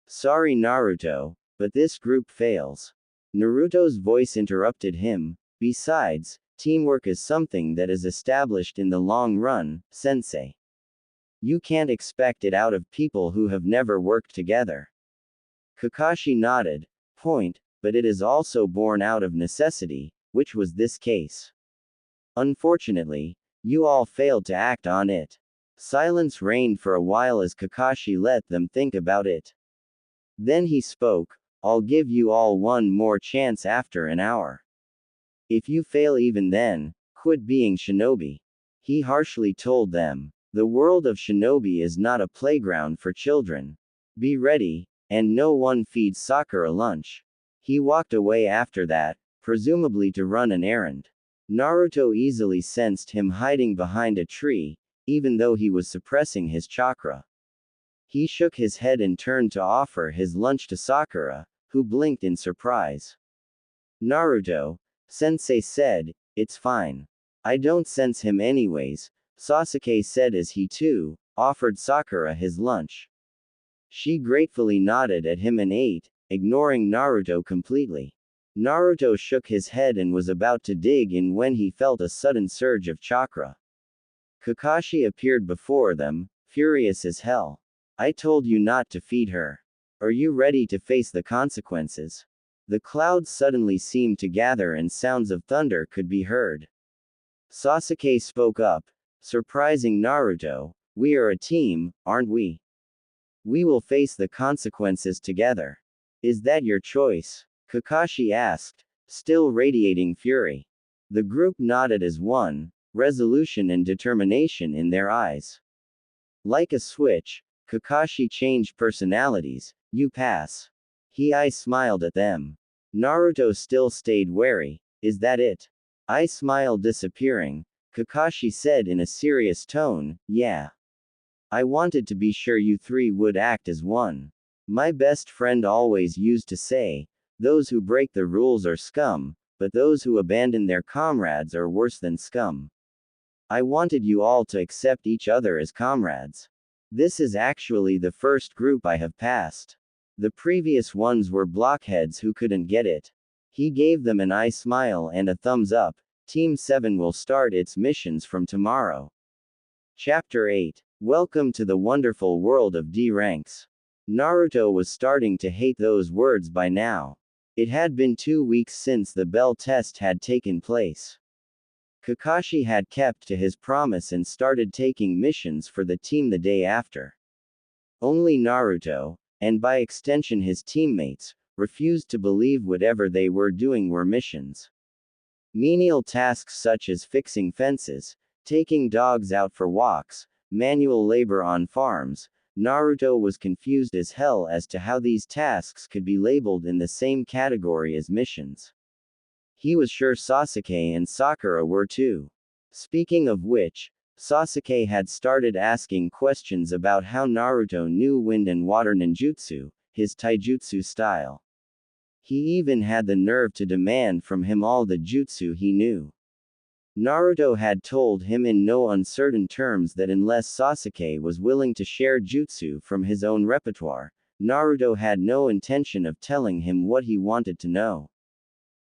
Sorry Naruto, but this group fails. Naruto's voice interrupted him, besides, teamwork is something that is established in the long run, sensei. You can't expect it out of people who have never worked together. Kakashi nodded, point, but it is also born out of necessity, which was this case. Unfortunately, you all failed to act on it. Silence reigned for a while as Kakashi let them think about it. Then he spoke, I'll give you all one more chance after an hour. If you fail even then, quit being shinobi. He harshly told them. The world of shinobi is not a playground for children. Be ready, and no one feeds Sakura lunch. He walked away after that, presumably to run an errand. Naruto easily sensed him hiding behind a tree, even though he was suppressing his chakra. He shook his head and turned to offer his lunch to Sakura, who blinked in surprise. Naruto, Sensei said, it's fine. I don't sense him anyways, Sasuke said as he too, offered Sakura his lunch. She gratefully nodded at him and ate, ignoring Naruto completely. Naruto shook his head and was about to dig in when he felt a sudden surge of chakra. Kakashi appeared before them, furious as hell. I told you not to feed her. Are you ready to face the consequences? The clouds suddenly seemed to gather and sounds of thunder could be heard. Sasuke spoke up, surprising Naruto. We are a team, aren't we? We will face the consequences together. Is that your choice? Kakashi asked, still radiating fury. The group nodded as one, resolution and determination in their eyes. Like a switch, Kakashi changed personalities. You pass. I smiled at them. Naruto still stayed wary. Is that it? I smiled, disappearing. Kakashi said in a serious tone, yeah. I wanted to be sure you three would act as one. My best friend always used to say, those who break the rules are scum, but those who abandon their comrades are worse than scum. I wanted you all to accept each other as comrades. This is actually the first group I have passed. The previous ones were blockheads who couldn't get it. He gave them an eye smile and a thumbs up. Team 7 will start its missions from tomorrow. Chapter 8. Welcome to the wonderful world of D ranks. Naruto was starting to hate those words by now. It had been 2 weeks since the bell test had taken place. Kakashi had kept to his promise and started taking missions for the team the day after. Only Naruto, and by extension his teammates, refused to believe whatever they were doing were missions. Menial tasks such as fixing fences, taking dogs out for walks, manual labor on farms. Naruto was confused as hell as to how these tasks could be labeled in the same category as missions. He was sure Sasuke and Sakura were too. Speaking of which, Sasuke had started asking questions about how Naruto knew wind and water ninjutsu, his taijutsu style. He even had the nerve to demand from him all the jutsu he knew. Naruto had told him in no uncertain terms that unless Sasuke was willing to share jutsu from his own repertoire, Naruto had no intention of telling him what he wanted to know.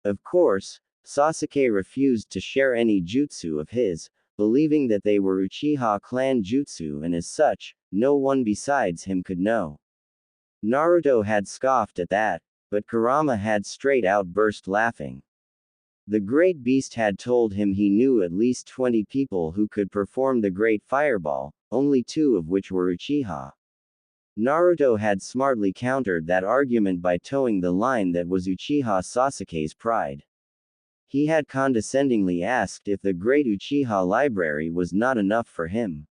Of course, Sasuke refused to share any jutsu of his, believing that they were Uchiha clan jutsu and as such, no one besides him could know. Naruto had scoffed at that, but Kurama had straight out burst laughing. The great beast had told him he knew at least 20 people who could perform the great fireball, only 2 of which were Uchiha. Naruto had smartly countered that argument by towing the line that was Uchiha Sasuke's pride. He had condescendingly asked if the great Uchiha library was not enough for him.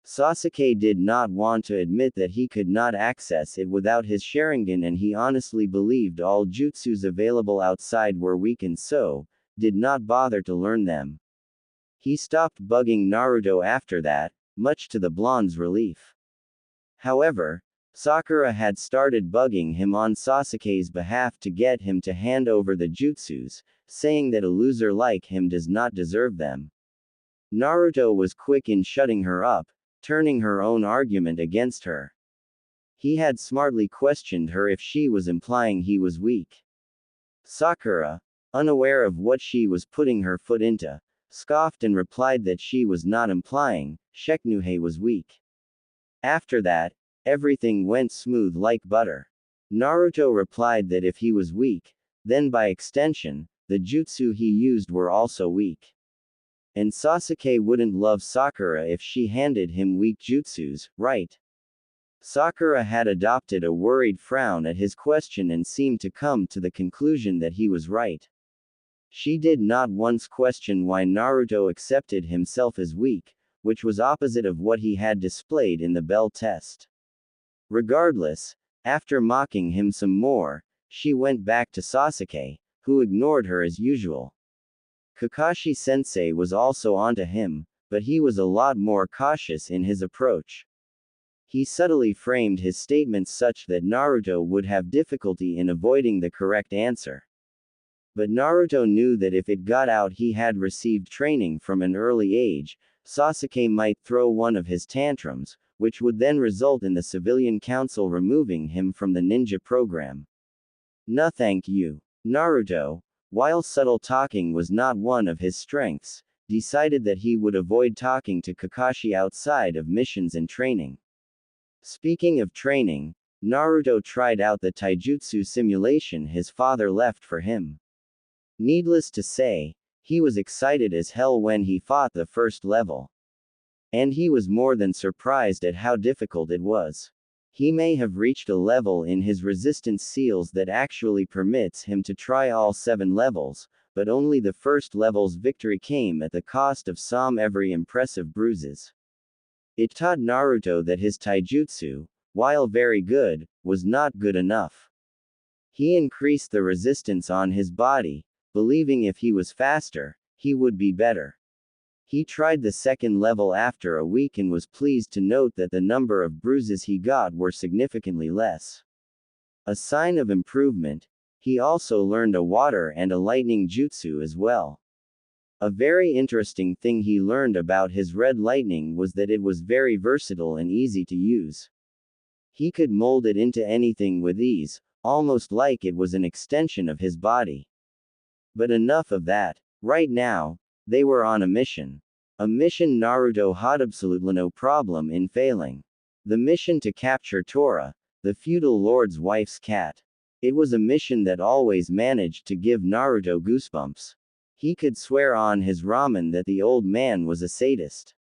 Sasuke did not want to admit that he could not access it without his Sharingan, and he honestly believed all jutsus available outside were weak and so, did not bother to learn them. He stopped bugging Naruto after that, much to the blonde's relief. However, Sakura had started bugging him on Sasuke's behalf to get him to hand over the jutsus, saying that a loser like him does not deserve them. Naruto was quick in shutting her up, turning her own argument against her. He had smartly questioned her if she was implying he was weak. Sakura, unaware of what she was putting her foot into, scoffed and replied that she was not implying Shikunoue was weak. After that, everything went smooth like butter. Naruto replied that if he was weak, then by extension, the jutsu he used were also weak. And Sasuke wouldn't love Sakura if she handed him weak jutsus, right? Sakura had adopted a worried frown at his question and seemed to come to the conclusion that he was right. She did not once question why Naruto accepted himself as weak, which was opposite of what he had displayed in the bell test. Regardless, after mocking him some more, she went back to Sasuke, who ignored her as usual. Kakashi-sensei was also onto him, but he was a lot more cautious in his approach. He subtly framed his statements such that Naruto would have difficulty in avoiding the correct answer. But Naruto knew that if it got out he had received training from an early age, Sasuke might throw one of his tantrums, which would then result in the civilian council removing him from the ninja program. No thank you. Naruto, while subtle talking was not one of his strengths, decided that he would avoid talking to Kakashi outside of missions and training. Speaking of training, Naruto tried out the taijutsu simulation his father left for him. Needless to say, he was excited as hell when he fought the first level. And he was more than surprised at how difficult it was. He may have reached a level in his resistance seals that actually permits him to try all 7 levels, but only the first level's victory came at the cost of some every impressive bruises. It taught Naruto that his taijutsu, while very good, was not good enough. He increased the resistance on his body, believing if he was faster, he would be better. He tried the second level after a week and was pleased to note that the number of bruises he got were significantly less. A sign of improvement, he also learned a water and a lightning jutsu as well. A very interesting thing he learned about his red lightning was that it was very versatile and easy to use. He could mold it into anything with ease, almost like it was an extension of his body. But enough of that. Right now, they were on a mission. A mission Naruto had absolutely no problem in failing. The mission to capture Tora, the feudal lord's wife's cat. It was a mission that always managed to give Naruto goosebumps. He could swear on his ramen that the old man was a sadist.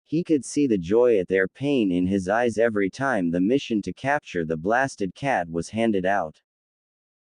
He could see the joy at their pain in his eyes every time the mission to capture the blasted cat was handed out.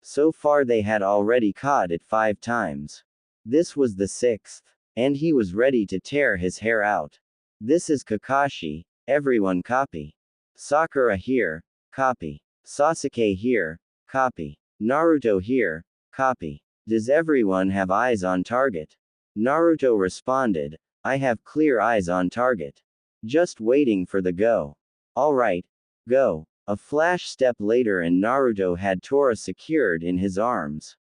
So far they had already caught it 5 times. This was the 6th. And he was ready to tear his hair out. This is Kakashi, everyone copy. Sakura here, copy. Sasuke here, copy. Naruto here, copy. Does everyone have eyes on target? Naruto responded, I have clear eyes on target. Just waiting for the go. Alright, go. A flash step later and Naruto had Tora secured in his arms.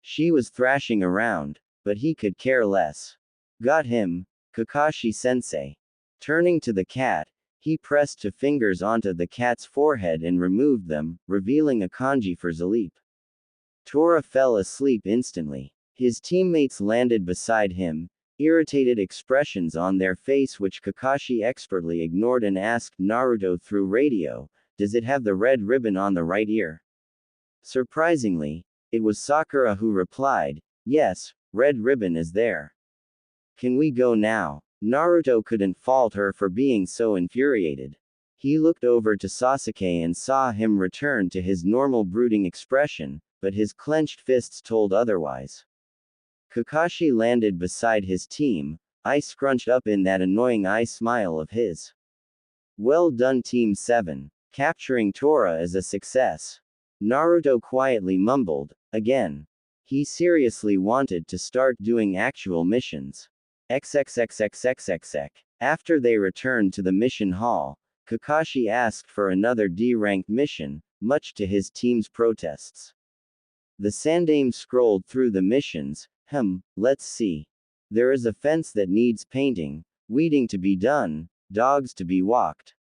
She was thrashing around, but he could care less. Got him, Kakashi-sensei. Turning to the cat, he pressed 2 fingers onto the cat's forehead and removed them, revealing a kanji for Zaleep. Tora fell asleep instantly. His teammates landed beside him, irritated expressions on their face which Kakashi expertly ignored and asked Naruto through radio, does it have the red ribbon on the right ear? Surprisingly, it was Sakura who replied, yes, red ribbon is there. Can we go now? Naruto couldn't fault her for being so infuriated. He looked over to Sasuke and saw him return to his normal brooding expression, but his clenched fists told otherwise. Kakashi landed beside his team, eyes scrunched up in that annoying eye smile of his. Well done Team 7. Capturing Tora is a success. Naruto quietly mumbled, again. He seriously wanted to start doing actual missions. XXXXXXX. After they returned to the mission hall, Kakashi asked for another D-ranked mission, much to his team's protests. The Sandaime scrolled through the missions. Let's see. There is a fence that needs painting, weeding to be done, dogs to be walked.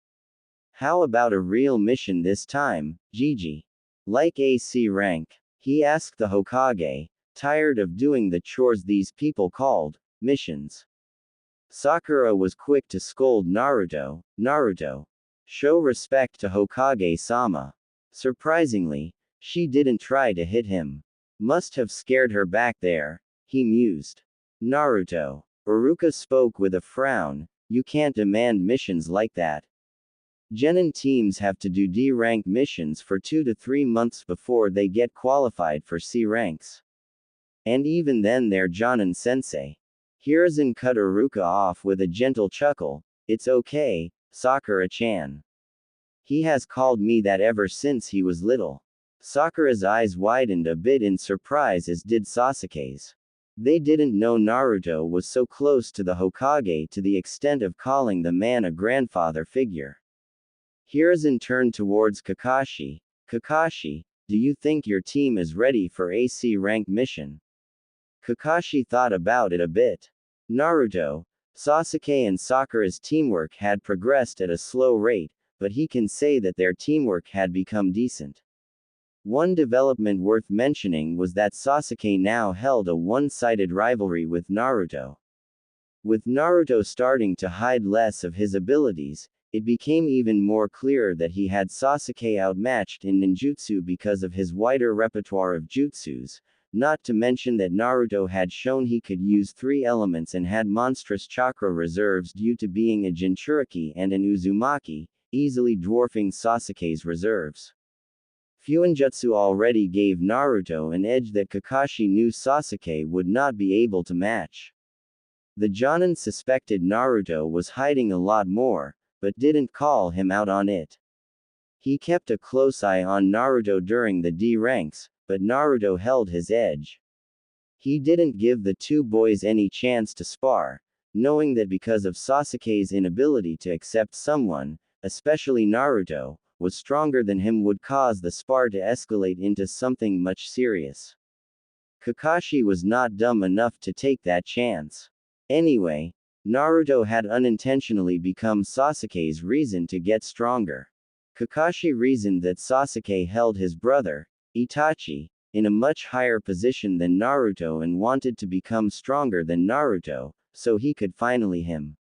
How about a real mission this time, Gigi? Like AC rank? He asked the Hokage, tired of doing the chores these people called missions. Sakura was quick to scold Naruto, Naruto. Show respect to Hokage-sama. Surprisingly, she didn't try to hit him. Must have scared her back there, he mused. Naruto. Iruka spoke with a frown, you can't demand missions like that. Genin teams have to do D-rank missions for 2 to 3 months before they get qualified for C ranks. And even then they're Jonin-sensei. Hiruzen cut Iruka off with a gentle chuckle, it's okay, Sakura-chan. He has called me that ever since he was little. Sakura's eyes widened a bit in surprise as did Sasuke's. They didn't know Naruto was so close to the Hokage to the extent of calling the man a grandfather figure. Hiruzen turned towards Kakashi. Kakashi, do you think your team is ready for AC rank mission? Kakashi thought about it a bit. Naruto, Sasuke and Sakura's teamwork had progressed at a slow rate, but he can say that their teamwork had become decent. One development worth mentioning was that Sasuke now held a one-sided rivalry with Naruto. With Naruto starting to hide less of his abilities, it became even more clear that he had Sasuke outmatched in ninjutsu because of his wider repertoire of jutsus, not to mention that Naruto had shown he could use 3 elements and had monstrous chakra reserves due to being a Jinchuriki and an Uzumaki, easily dwarfing Sasuke's reserves. Fuinjutsu already gave Naruto an edge that Kakashi knew Sasuke would not be able to match. The Jonin suspected Naruto was hiding a lot more, but didn't call him out on it. He kept a close eye on Naruto during the D ranks, but Naruto held his edge. He didn't give the two boys any chance to spar, knowing that because of Sasuke's inability to accept someone, especially Naruto, was stronger than him would cause the spar to escalate into something much serious. Kakashi was not dumb enough to take that chance. Anyway, Naruto had unintentionally become Sasuke's reason to get stronger. Kakashi reasoned that Sasuke held his brother, Itachi, in a much higher position than Naruto and wanted to become stronger than Naruto, so he could finally him.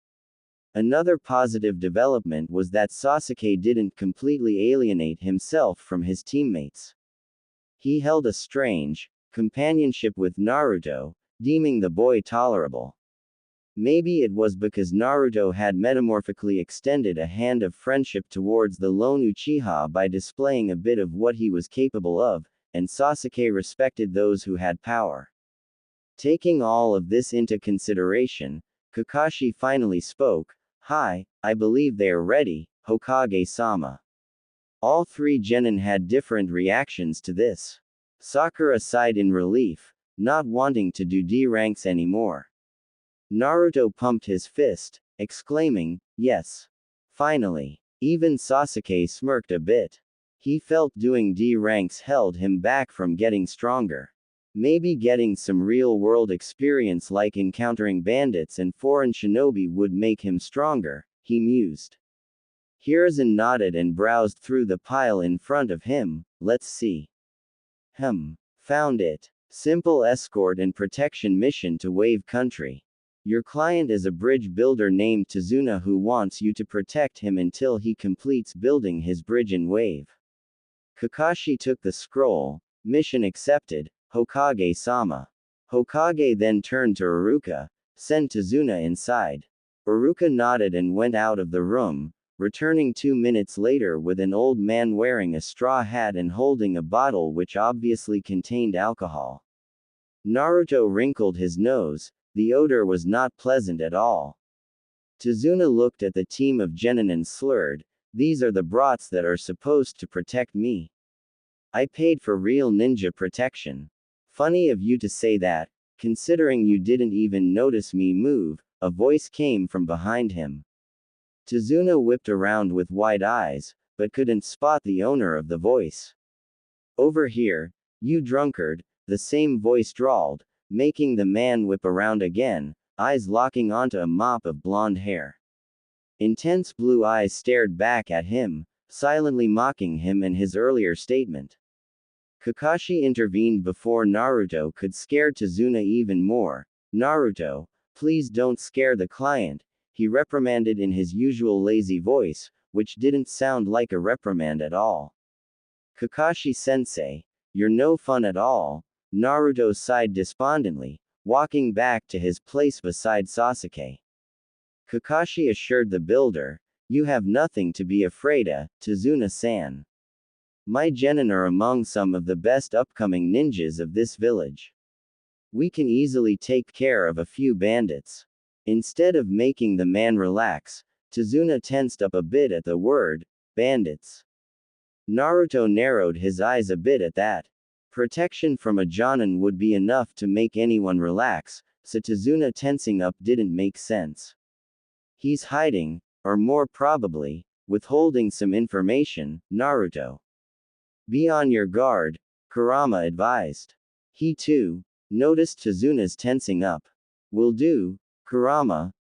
Another positive development was that Sasuke didn't completely alienate himself from his teammates. He held a strange companionship with Naruto, deeming the boy tolerable. Maybe it was because Naruto had metamorphically extended a hand of friendship towards the lone Uchiha by displaying a bit of what he was capable of, and Sasuke respected those who had power. Taking all of this into consideration, Kakashi finally spoke. "Hi, I believe they are ready, Hokage-sama." All 3 genin had different reactions to this. Sakura sighed in relief, not wanting to do D ranks anymore. Naruto pumped his fist, exclaiming, "Yes. Finally." Even Sasuke smirked a bit. He felt doing D ranks held him back from getting stronger. Maybe getting some real-world experience like encountering bandits and foreign shinobi would make him stronger, he mused. Hiruzen nodded and browsed through the pile in front of him. "Let's see." Found it. Simple escort and protection mission to Wave Country. Your client is a bridge builder named Tazuna who wants you to protect him until he completes building his bridge in Wave. Kakashi took the scroll. Mission accepted, Hokage-sama. Hokage then turned to Iruka. "Send Tazuna inside." Iruka nodded and went out of the room, returning 2 minutes later with an old man wearing a straw hat and holding a bottle which obviously contained alcohol. Naruto wrinkled his nose. The odor was not pleasant at all. Tazuna looked at the team of genin and slurred. "These are the brats that are supposed to protect me. I paid for real ninja protection." "Funny of you to say that, considering you didn't even notice me move," a voice came from behind him. Tazuna whipped around with wide eyes, but couldn't spot the owner of the voice. "Over here, you drunkard," the same voice drawled, making the man whip around again, eyes locking onto a mop of blonde hair. Intense blue eyes stared back at him, silently mocking him and his earlier statement. Kakashi intervened before Naruto could scare Tazuna even more. "Naruto, please don't scare the client," he reprimanded in his usual lazy voice, which didn't sound like a reprimand at all. "Kakashi-sensei, you're no fun at all," Naruto sighed despondently, walking back to his place beside Sasuke. Kakashi assured the builder, "You have nothing to be afraid of, Tazuna-san. My genin are among some of the best upcoming ninjas of this village. We can easily take care of a few bandits." Instead of making the man relax, Tazuna tensed up a bit at the word, bandits. Naruto narrowed his eyes a bit at that. Protection from a jonin would be enough to make anyone relax, so Tazuna tensing up didn't make sense. He's hiding, or more probably, withholding some information, Naruto. Be on your guard, Kurama advised. He too noticed Tazuna's tensing up. Will do, Kurama,